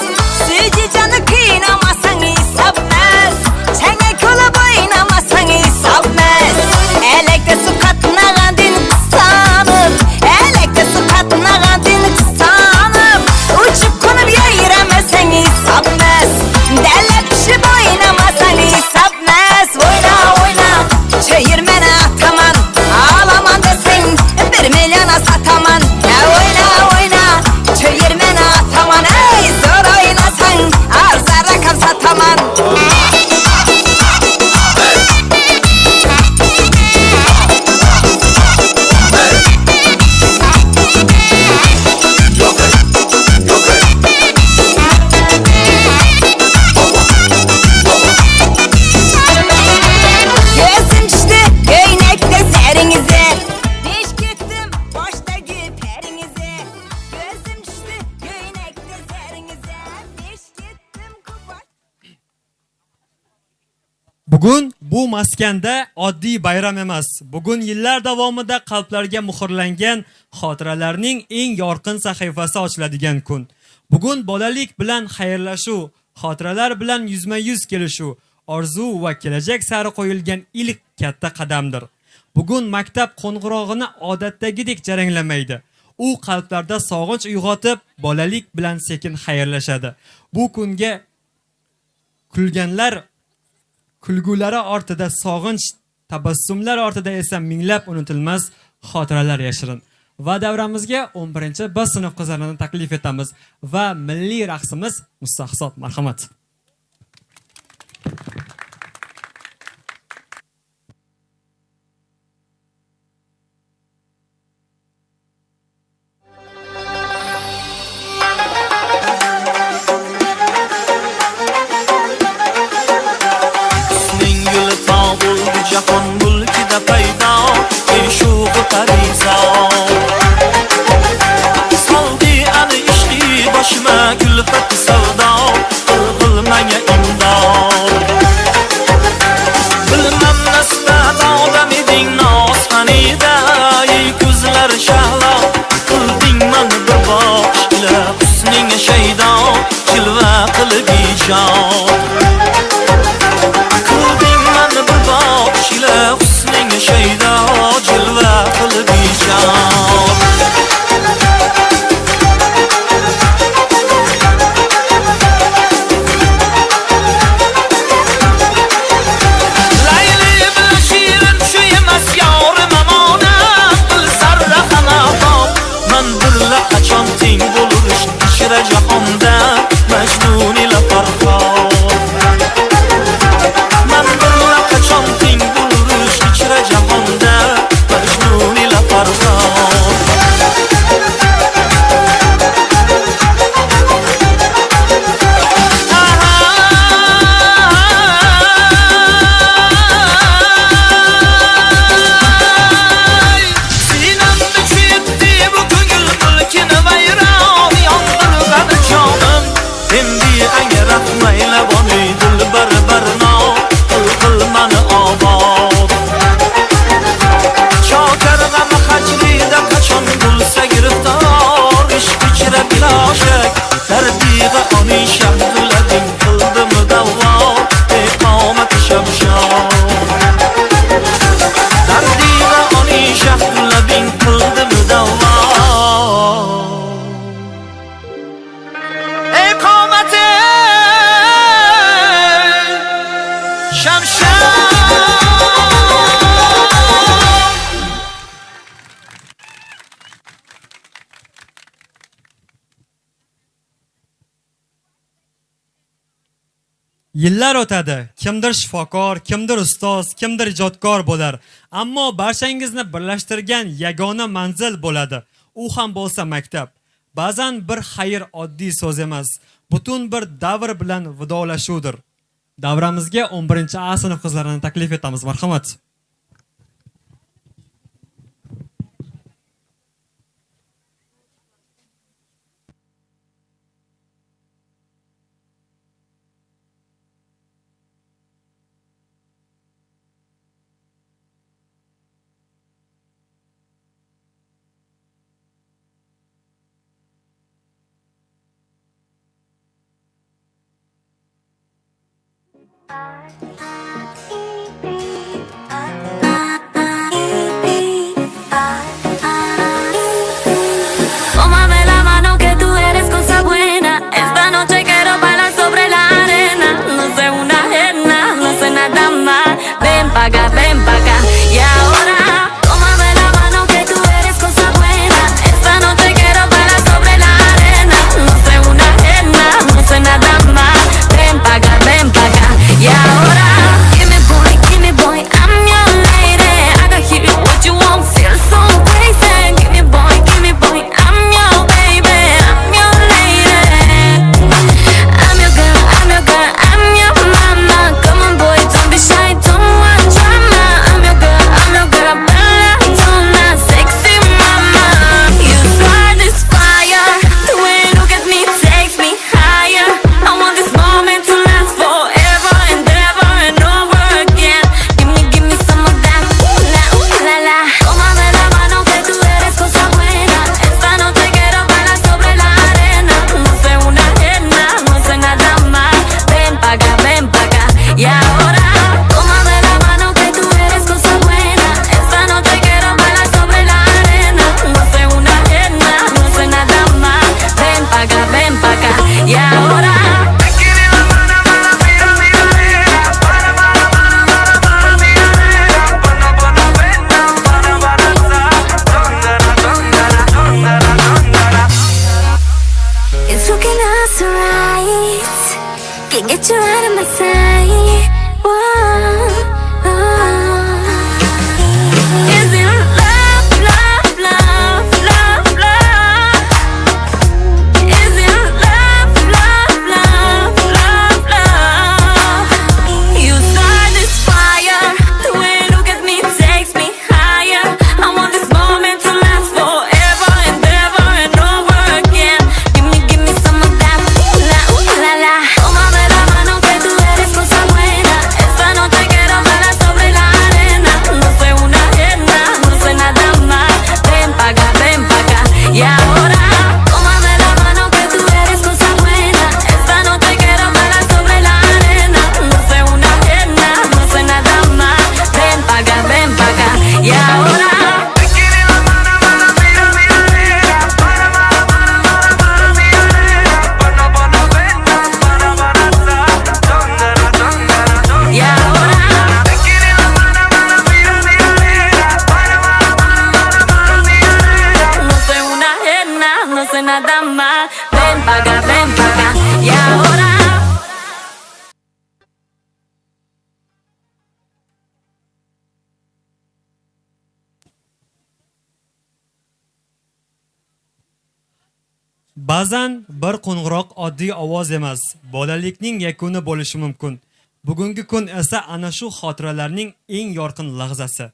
Sücü canı kıynamasan isabmez. Çenek olup oynamasan isabmez. Elekte su katına kadın kısanıp, elekte su katına kadın kısanıp, uçup konup yayıramazsan isabmez. Derler pişip oynamasan isabmez. Oyna oyna, çeyirmene ataman, ağlaman desen 1 milyona sataman. Oyna oyna, çeyirmene ataman ey, zor oynasan arza rakam sataman. Gözüm düştü göynekte serinize, diş gittim boştaki perinize. Gözüm düştü göynekte serinize, diş gittim kuboş. Bugun bu maskanda oddiy bayram emas. Bugun yillar davomida qalblarga muhrlangan xotiralarning eng yorqin sahifasi ochiladigan kun. Bugun bolalik bilan xayrlashuv, xotiralar bilan yuzma-yuz kelishuv, orzu va kelajak sari qo'yilgan ilk katta qadamdir. Bugun maktab qo'ng'irog'ini odatdagidek jaranglamaydi. U qalblarda sog'inch uyg'otib, bolalik bilan sekin xayrlashadi. Bu kunga kulganlar kulgulari ortida sog'inch, tabassumlar ortida esa minglab unutilmas xotiralar yashirin. Va davramizga 11-B sinf qizlarini taklif etamiz va milliy raqsimiz mustahsot. Marhamat. Jahon mulkida paydo shugi parizo soldi ani ishli boshima kulfat savdo qilmanga imdod bilmam nasbat odam eding nosxanida ko'zlar shahlo qilding mani bir bosh ila husning shaydo jilva qilib ijod husning shaydo jilva qilib ijod Layli bil shirin shu emas yorim amonat bil sarra qanot man birla qachon teng bo'lur ichra jahonda majnun ila farhod man birla qachon teng ichra jahonda majnun ila farhod sinamni chetdi bu ko'ngil mulkini vayron yondirg'ani jonim endi anga rahmayla boni dilbar barno qil mani obod qachon bo'lsa giriftor ishq ichra biloshak dardiga oni shahdulading qildim davo iqomat shamshon dardiga oni shahdulading qildim davo iqomat shamshon Yillar o'tadi, kimdir shifokor, kimdir ustoz, kimdir ijodkor bo'lar, ammo barchangizni birlashtirgan yagona manzil bo'ladi. U ham bo'lsa maktab. Ba'zan bir xayr oddiy so'z emas, butun bir davr bilan vidolashuvdir. Davramizga 11-A sinf qizlarini taklif etamiz. Marhamat. Tómame la mano que tú eres cosa buena. Esta noche quiero bailar sobre la arena. No sé una ajena, no sé nada más. Ven pa' acá, y ahora tómame la mano que tú eres cosa buena. Esta noche quiero bailar sobre la arena. No sé una ajena, no sé nada más. Ven pa' acá, y ahora Can't get you out of my sight. Whoa, is it love, love, love, love, love? Is it love, love, love, love, love? You start this fire. The way you look at me takes me higher. I want this moment to last forever and ever and over again. Give me some of that. Ooh la la. Tómame la mano que tú eres cosa buena. Esta noche quiero bailar sobre la arena. No soy una ajena, no soy nada más. Ven pa' acá, y ahora. Tómame la mano que tú eres cosa buena. Esta noche quiero bailar sobre la arena. No soy una ajena, no soy nada más. Ven pa' acá, y ahora. Y ahora. No soy una ajena, no soy nada más. Ven pa' acá, y ahora. Ba'zan bir qo'ng'iroq oddiy ovoz emas, bolalikning yakuni bo'lishi mumkin. Bugungi kun esa ana shu xotiralarning eng yorqin lahzasi.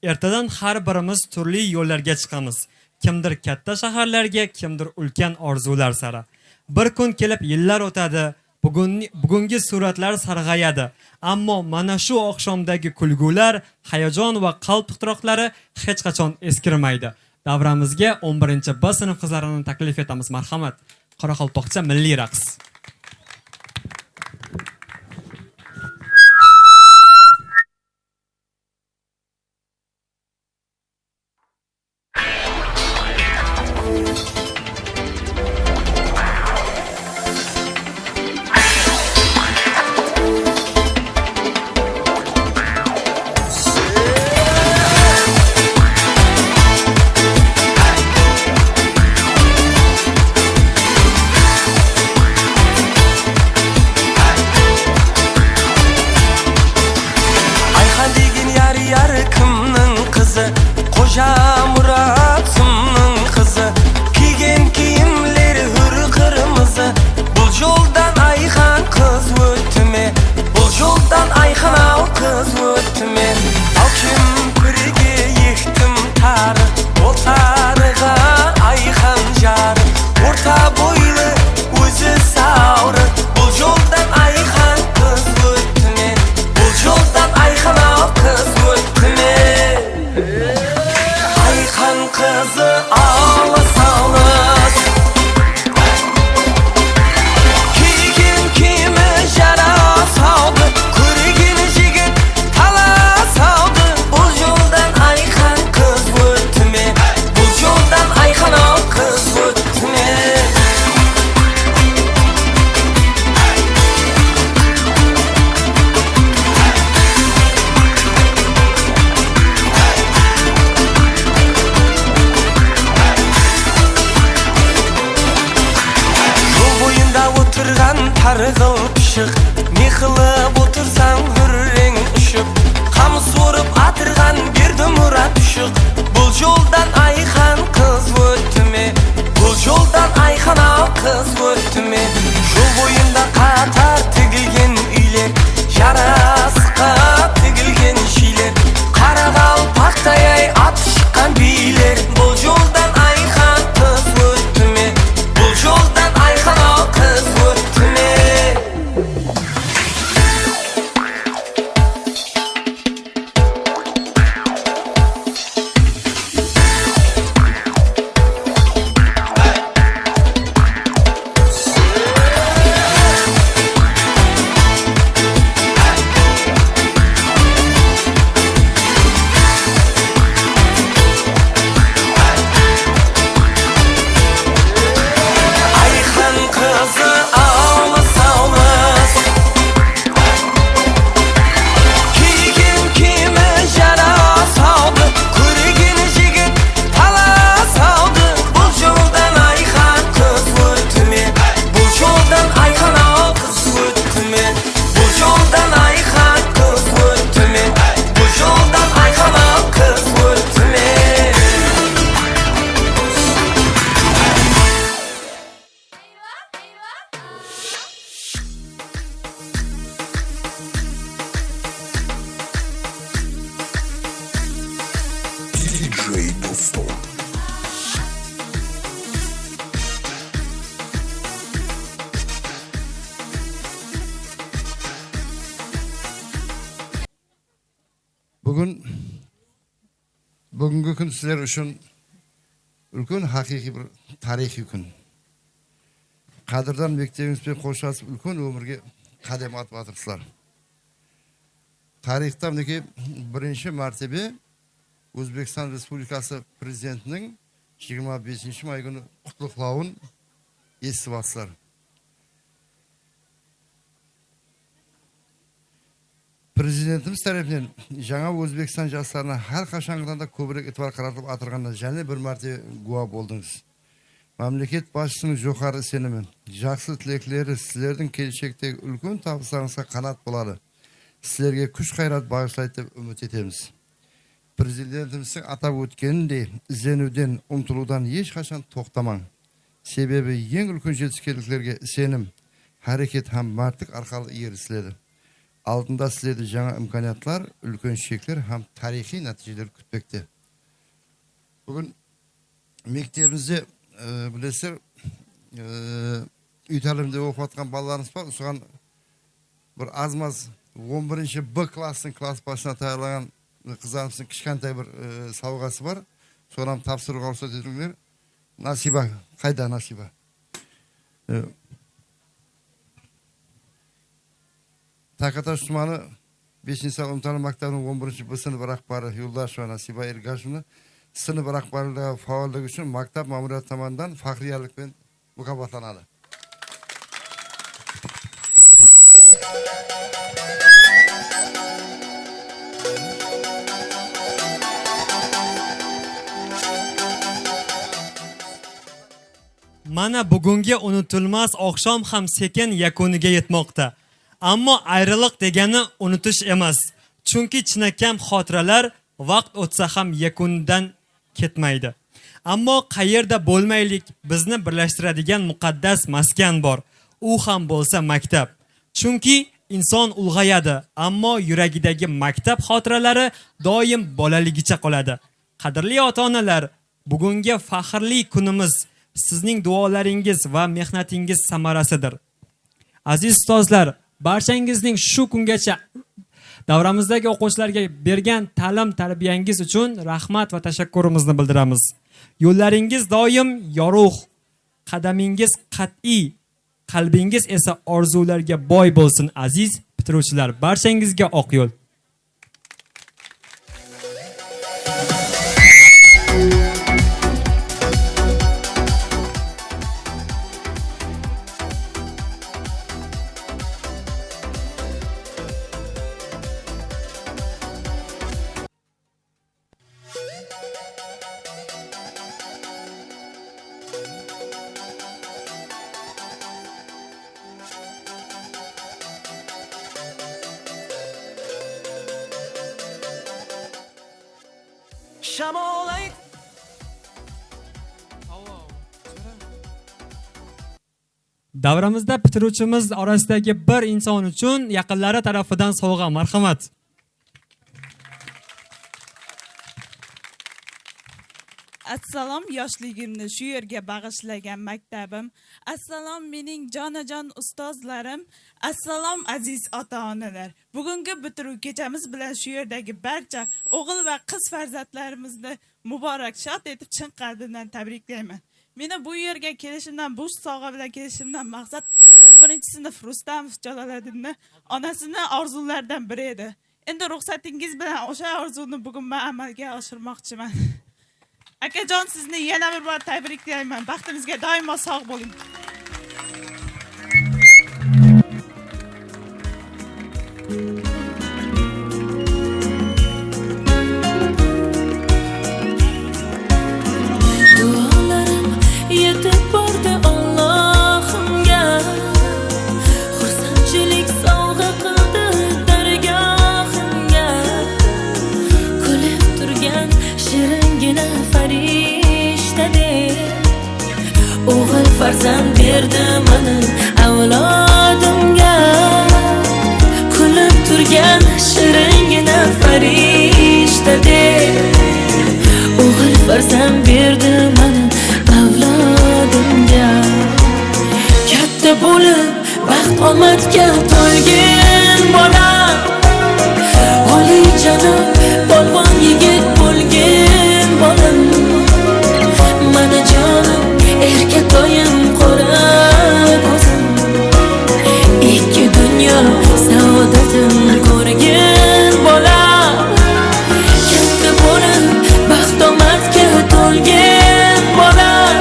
Ertadan har birimiz turli yo'llarga chiqamiz. Kimdir katta shaharlarga, kimdir ulkan orzular sari. Bir kun kelib yillar o'tadi, bugungi suratlar sarg'ayadi. Ammo mana shu oqshomdagi kulgular, hayajon va qalb titroqlari hech qachon eskirmaydi. Davramizga 11-B sinf qizlarini taklif etamiz. Marhamat. Qoraqalpoqcha milliy raqs. bugungi kun sizlar uchun ulkan haqiqiy bir tarixiy kun. Qadrdon mektebimizga qo'shilib ulkan umrga qadam atib o'tirsizlar. Tarixda buniki birinchi martaba O'zbekiston Respublikasi prezidentining 25-may kuni qutlug'lovini eshitibsizlar. Prezidentimiz tarafidan жаңа O'zbekiston yoshlarına har qachongidan da ko'proq e'tibor qaratib o'tirganda yana bir marta guvoh bo'ldingiz. Mamlakat boshchisining jo'xori senimi, yaxshi tilaklari sizlarning kelajakdagi ulkan tavsiyalaringizga qanot bo'ladi. Sizlarga kuch-g'ayrat bag'ishlaydi deb umid etamiz. Prezidentimizning atab o'tganidek, izlanuvdan, umtiluvdan hech qachon to'xtamang. Sebebi eng ulkan жетістіктерге senim, harakat ham mardlik orqali erishiladi. Altında sizlerdi жаңа imkoniyatlar, ulkan cheklar ham tarixiy natijalar kutmoqda. Bugun mektebimizda bilasizlar, uy ta'limida o'qiyotgan bolalarimiz bor. O'shan bir azmaz 11-B klassning klass boshına tayyorlagan qizlarimizning kichkantay bir sovg'asi bor. So'ra ham topshiriq olsa dedinglar. Nasiba, qayda Nasiba? Takatash tumani 5-sinf umumta'lim maktabining 11-B sinf rahbari Yo'ldasheva Nasiba Ergashevni sinf rahbarligi faolligi uchun maktab ma'muriyati tomonidan faxriyalik bilan mukofotlanadi. Mana bugungi unutilmas oqshom ham sekin yakuniga yetmoqda. Ammo ayriliq degani unutish emas. Chunki chinakam xotiralar vaqt o'tsa ham yakunidan ketmaydi. Ammo qayerda bo'lmaylik, bizni birlashtiradigan muqaddas maskan bor. U ham bo'lsa maktab. Chunki inson ulg'ayadi, ammo yuragidagi maktab xotiralari doim bolaligicha qoladi. Qadrli ota-onalar, bugungi faxrli kunimiz sizning duolaringiz va mehnatingiz samarasidir. Aziz ustozlar, barchangizning shu kungacha davramizdagi o'quvchilarga bergan ta'lim tarbiyangiz uchun rahmat va tashakkurimizni bildiramiz. Yo'llaringiz doim yorug', qadamingiz qat'iy, qalbingiz esa orzularga boy bo'lsin aziz bitiruvchilar. Barchangizga oq yo'l. Davramizda bitiruvchimiz orasidagi bir inson uchun yaqinlari tarafidan sovg'a, marhamat. Assalom yoshligimni shu yerga bag'ishlagan maktabim. Assalom mening jonajon ustozlarim. Assalom aziz ota-onalar. Bugungi bitiruv kechamiz bilan shu yerdagi barcha o'g'il va qiz farzandlarimizni muborak shod etib chin qalbimdan tabriklayman. Meni bu yerga kelishimdan, bu sovg'a bilan kelishimdan maqsad 11-sinf Rustamov Jaloliddinni onasini orzularidan biri edi. Endi ruxsatingiz bilan o'sha orzuni bugun men amalga oshirmoqchiman. Akajon, sizni yana bir bor tabriklayman. Baxtimizga doimo sog' bo'ling. Duolarim yetib bordi Allohimga. Xursandchilik sovg'a qildi dargohimga. Kulib turgan shiringina farishtadek o'g'il farzand berdi mana avlodimga. Kulib turgan shiringina farishtadek o'g'il farzand berdi mana avlodimga. Katta bo'lib baxt omadga to'lgan bola, oliy canım polvon yigit bo'lgin bolam mana canım erkatoyim qora ko'zim ikki dunyo saodatin ko'rgin bolam katta bo'lib baxt omadga to'lgin bolam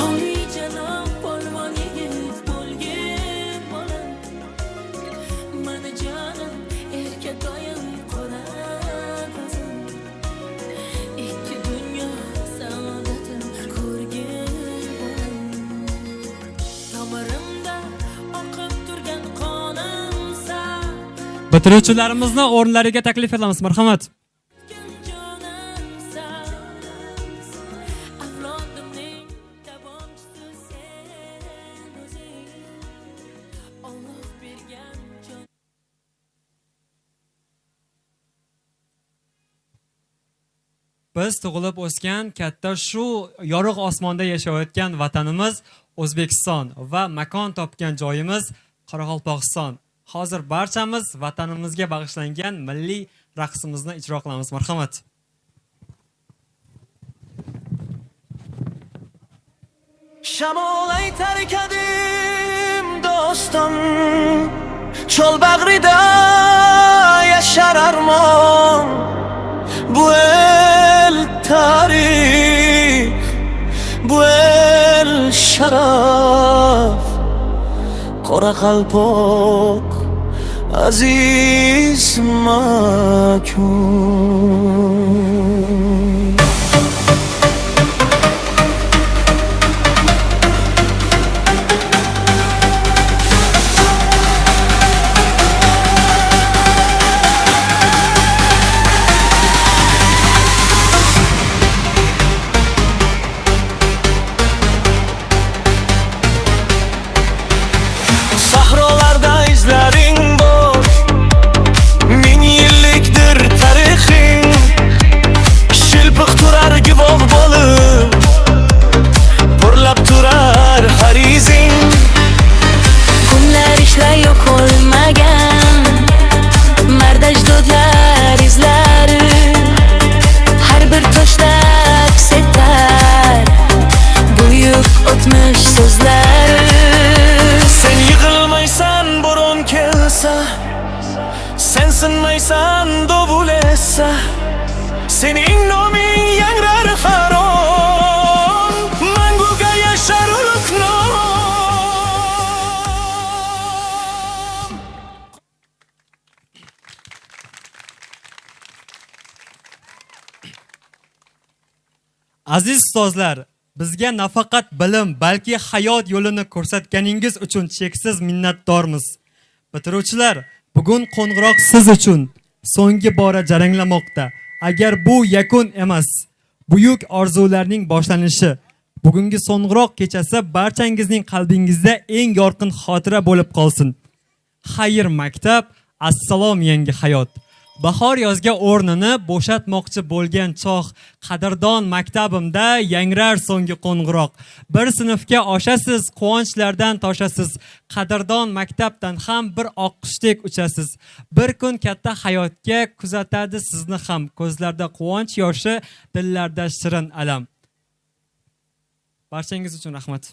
olijanob polvon yigit bo'lgin bolam mana canım erkatoyim qora ko'zim ikki dunyo saodatin ko'rgin bolam tomirimda oqib turgan qonimsa Bitiruvchilarimizni o'rinlariga taklif etamiz. Marhamat. avlodimning davomchisi sen o'zing Alloh bergan jon Biz tug'ilib o'sgan katta shu yorug' osmonda yashayotgan vatanimiz O'zbekiston va makon topgan joyimiz Qoraqalpog'iston. Hozir barchamiz vatanimizga bag'ishlangan milliy raqsimizni ijro qilamiz. Marhamat. Shamol aytar kadim do'stim cho'l bag'rida yashar armon bu el tarix bu el sharaf Qoraqalpoq aziz makon Sahrolarda izlaring bor ming yillikdir tarixing shilpiq turar guvoh bo'lib porlab turar har izing kunlar ishlay yo'q olmagan mard ajdodlar izlari har bir toshda aks etar buyuk o'tmish so'zlari sen yig'ilmaysan bo'ron kelsa sen sinmaysan dovul essa sening noming yangrar harom manguga yashar ulug'nom Aziz ustozlar, bizga nafaqat bilim, balki hayot yo'lini ko'rsatganingiz uchun cheksiz minnatdormiz. Bitiruvchilar, bugun qo'ng'iroq siz uchun so'nggi bora jaranglamoqda. Agar bu yakun emas, buyuk orzularning boshlanishi, bugungi so'ng'iroq kechasi barchangizning qalbingizda eng yorqin xotira bo'lib qolsin. Xayr maktab, assalom yangi hayot. Bahor yozga o'rnini bo'shatmoqchi bo'lgan chog' qadrdon maktabimda yangrar so'nggi qo'ng'iroq. Bir sinfga oshasiz, quvonchlardan toshasiz. Qadrdon maktabdan ham bir oqqushdek uchasiz. Bir kun katta hayotga kuzatadi sizni ham. Ko'zlarda quvonch yoshi, dillarda shirin alam. Barchangiz uchun rahmat.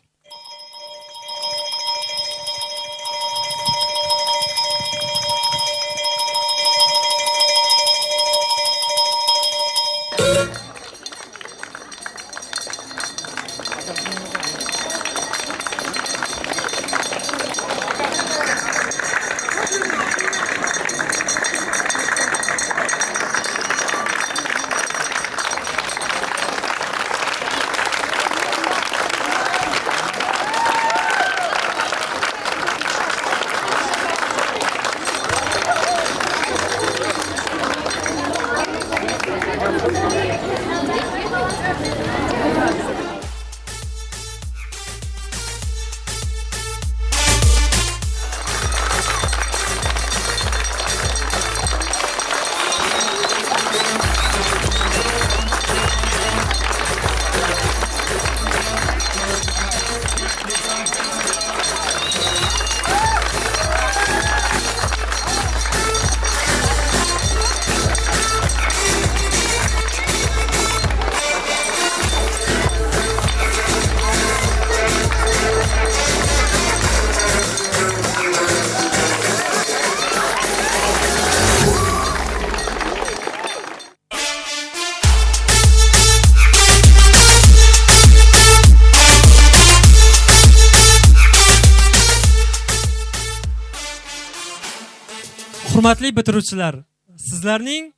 Hurmatli bitiruvchilar, sizlarning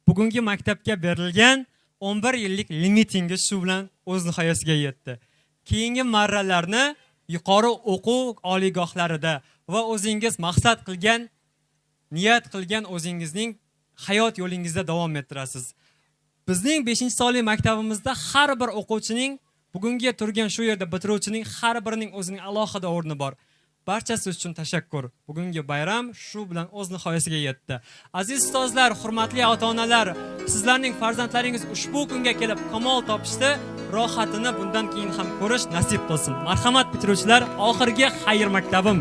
bugungi maktabga berilgan 11 yillik limitingiz shu bilan o'z nihoyasiga yetdi. Keyingi marralarni yuqori o'quv oliygohlarida va o'zingiz maqsad qilgan, niyat qilgan o'zingizning hayot yo'lingizda davom ettirasiz. Bizning 5-sonli maktabimizda har bir o'quvchining, bugungi turgan shu yerda bitiruvchining har birining o'zining alohida o'rni bor. Barchasi uchun tashakkur. Bugungi bayram shu bilan o'z nihoyasiga yetdi. Aziz ustozlar, hurmatli ota-onalar, sizlarning farzandlaringiz ushbu kunga kelib kamol topishdi. Rohatini bundan keyin ham ko'rish nasib qilsin. Marhamat bitiruvchilar, oxirgi xayr maktabim.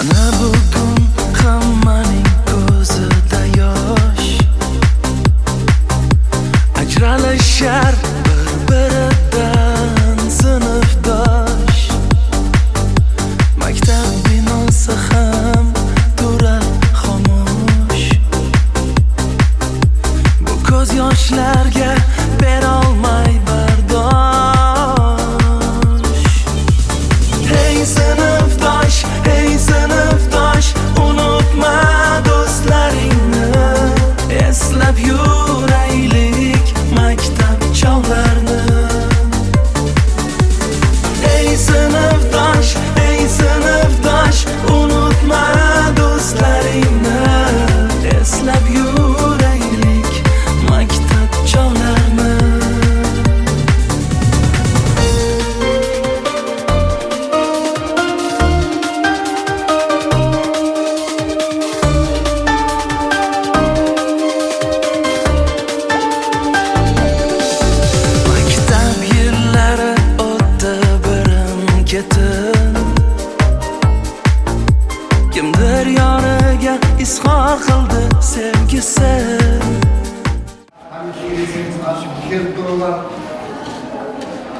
Ana bugun hammaning ko'zida yosh, ajralishar bir-biridan sinfdosh. Maktab binosi ham turar xomush. Bu ko'z yoshlarga berolmay bardosh. Hey sinfdosh, unutma do'stlaringni, eslab yuraylik maktab chog'larini. Hey sinfdosh, unutma do'stlaringni, eslab yuraylik maktab chog'larini. Maktab yillari o'tdi birin-ketin. Kimdir yoniga izhor qildi sevgisi. Hamisha yursangiz ochib kelib turinglar.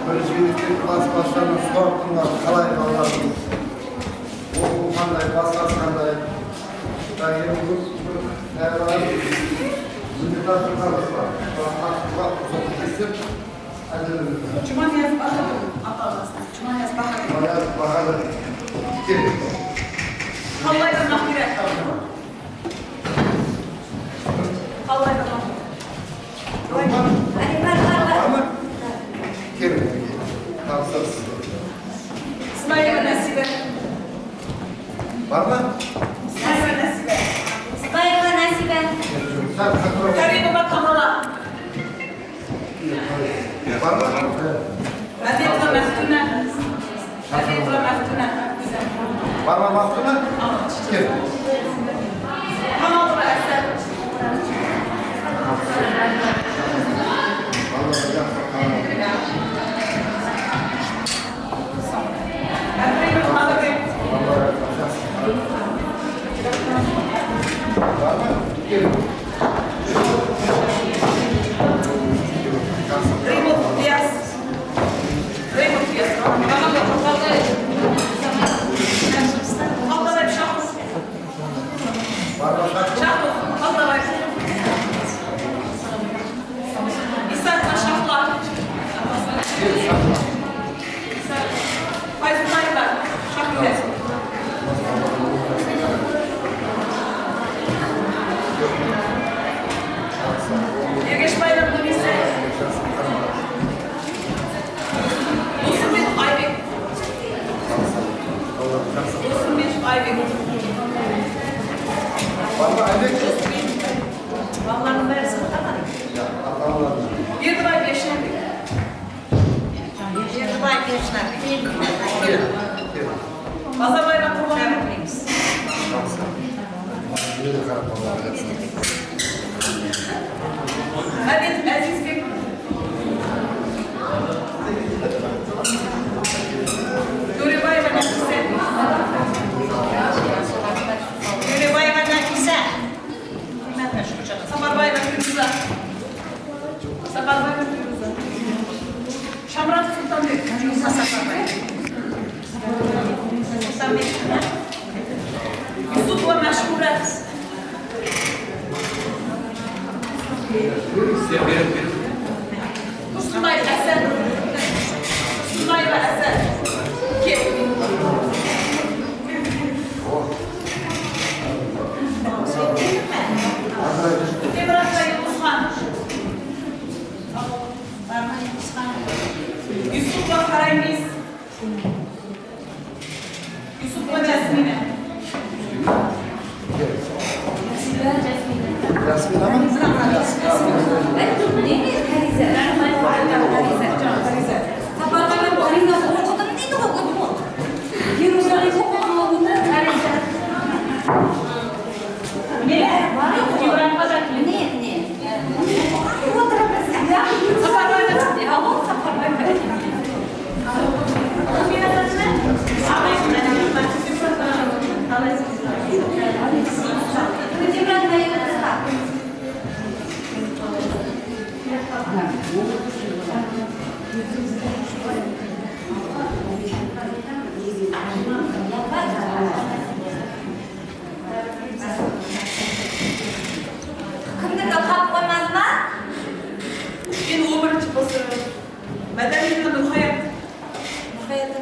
Birinchi yillikka klas boshlarini so'rab turinglar, qalay bolalarimiz. O'quv qanday, boshqasi qanday. Endi bu tayyorlar. Bunga tasdiqlamiz. Jumaniyaz Bahadur, apallasdan. Jumaniyaz Bahadur. Keling. Qallaydan mahkirat. Qallaydan mahkirat. Keling. Tavsiya sizga. İsmail ve Nasibe. Var mı? İsmail ve Nasibe. İsmail ve Nasibe. Karimova Kamala. Var mı? Radet ve Meftune. Radet ve Meftune. Var mı Maftuna? Gel. Kamal ve Eser. Raymond Diaz. Abdallah Şahmus. Şahmus. Abdallah. İsa'nın Şahlar. Faiz Maylar. Şahlar. Ergeç Bayram Dönüşse. Dursun Bey Aybek. Dursun Bey Aybek. Var Aybek? Vallahi versin tamam. Bir bay geçendik. Bir bay geçendik. Pazar bayram kullanmalıyız. Hadi Aziz Bey. Nuribay ve Nafise. Nuribay ve Nafise. Samarbay ve Firuza. Sabarbay ve Firuza. Şamrat Sultan Bey. Firuza Sabarbay. Sultan Bey. Yusuf ve Meşhuret.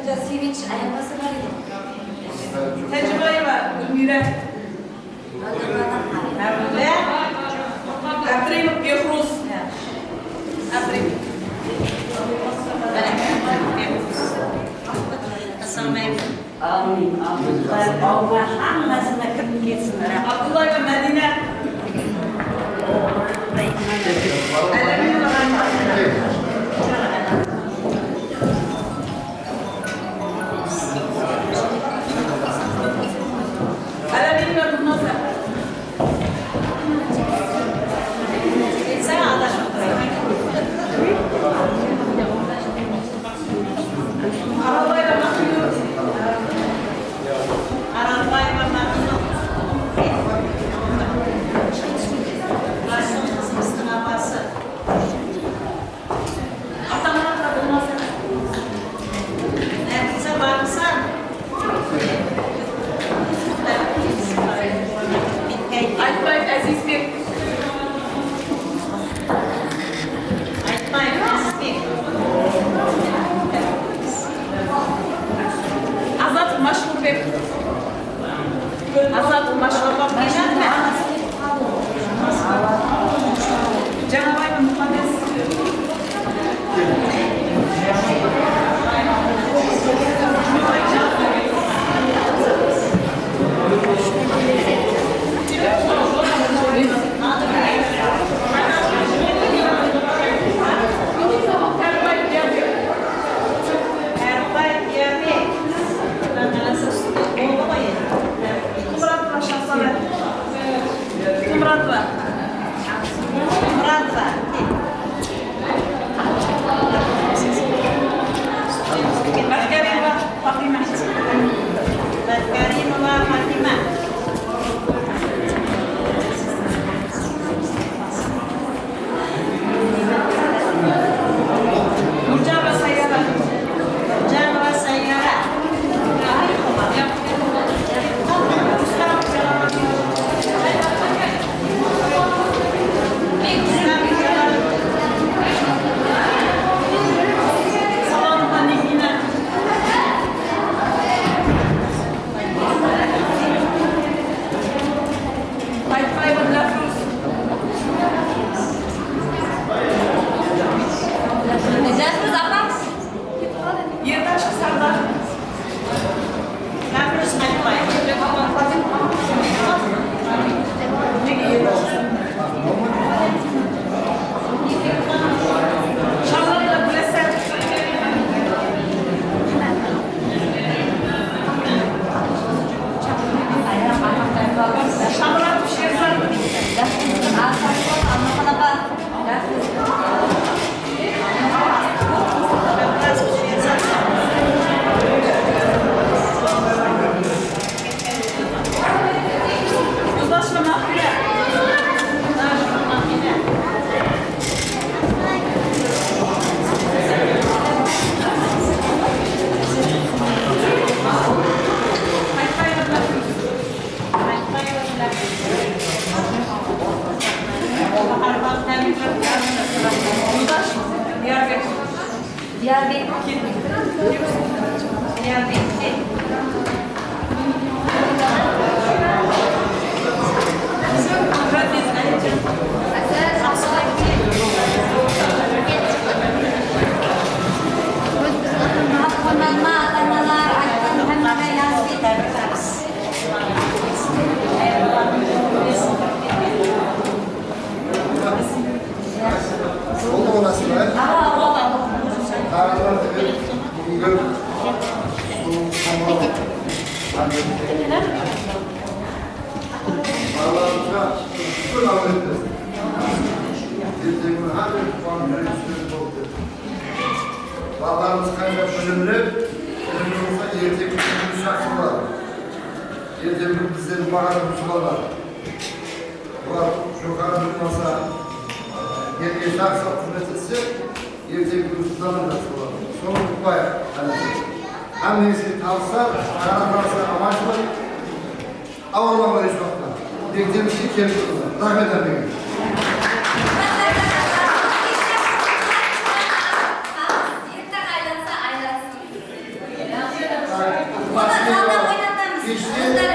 Önce sevinç ayakası var idi. Tecrübe var. Gülmire. Ve Abdurrahim Behruz. Abdurrahim. Amin. Allah hammasına kırıp geçsin. Abdullah ve Medine. Alamin ve Durnoza. Sen adaş Arabay ve Mahmut. Arabay ve Mahmut. Atamanatla Durnoza. Sen baksan. Aytbay Aziz Bey. Aytbay Aziz Bey. Azat Maşhur Bey. Azat Maşhur Bey. Canabay ve Muhammed. Bağlarımız kaynak bölümlü, bölümümüzde yerdeki bir şarkı var. Yerdeki bizlerin bakanı Müslümanlar. Var, şokarı durmasa, yerdeki şarkı hizmet etse, yerdeki Müslümanlar nasıl var. Sonu tutmaya. Annesi tavsiye, karanlarsa amaçlı, avurmaları iş vakti. Beklediğimiz şey kendi kurulur. Rahmet ederim. Bizlar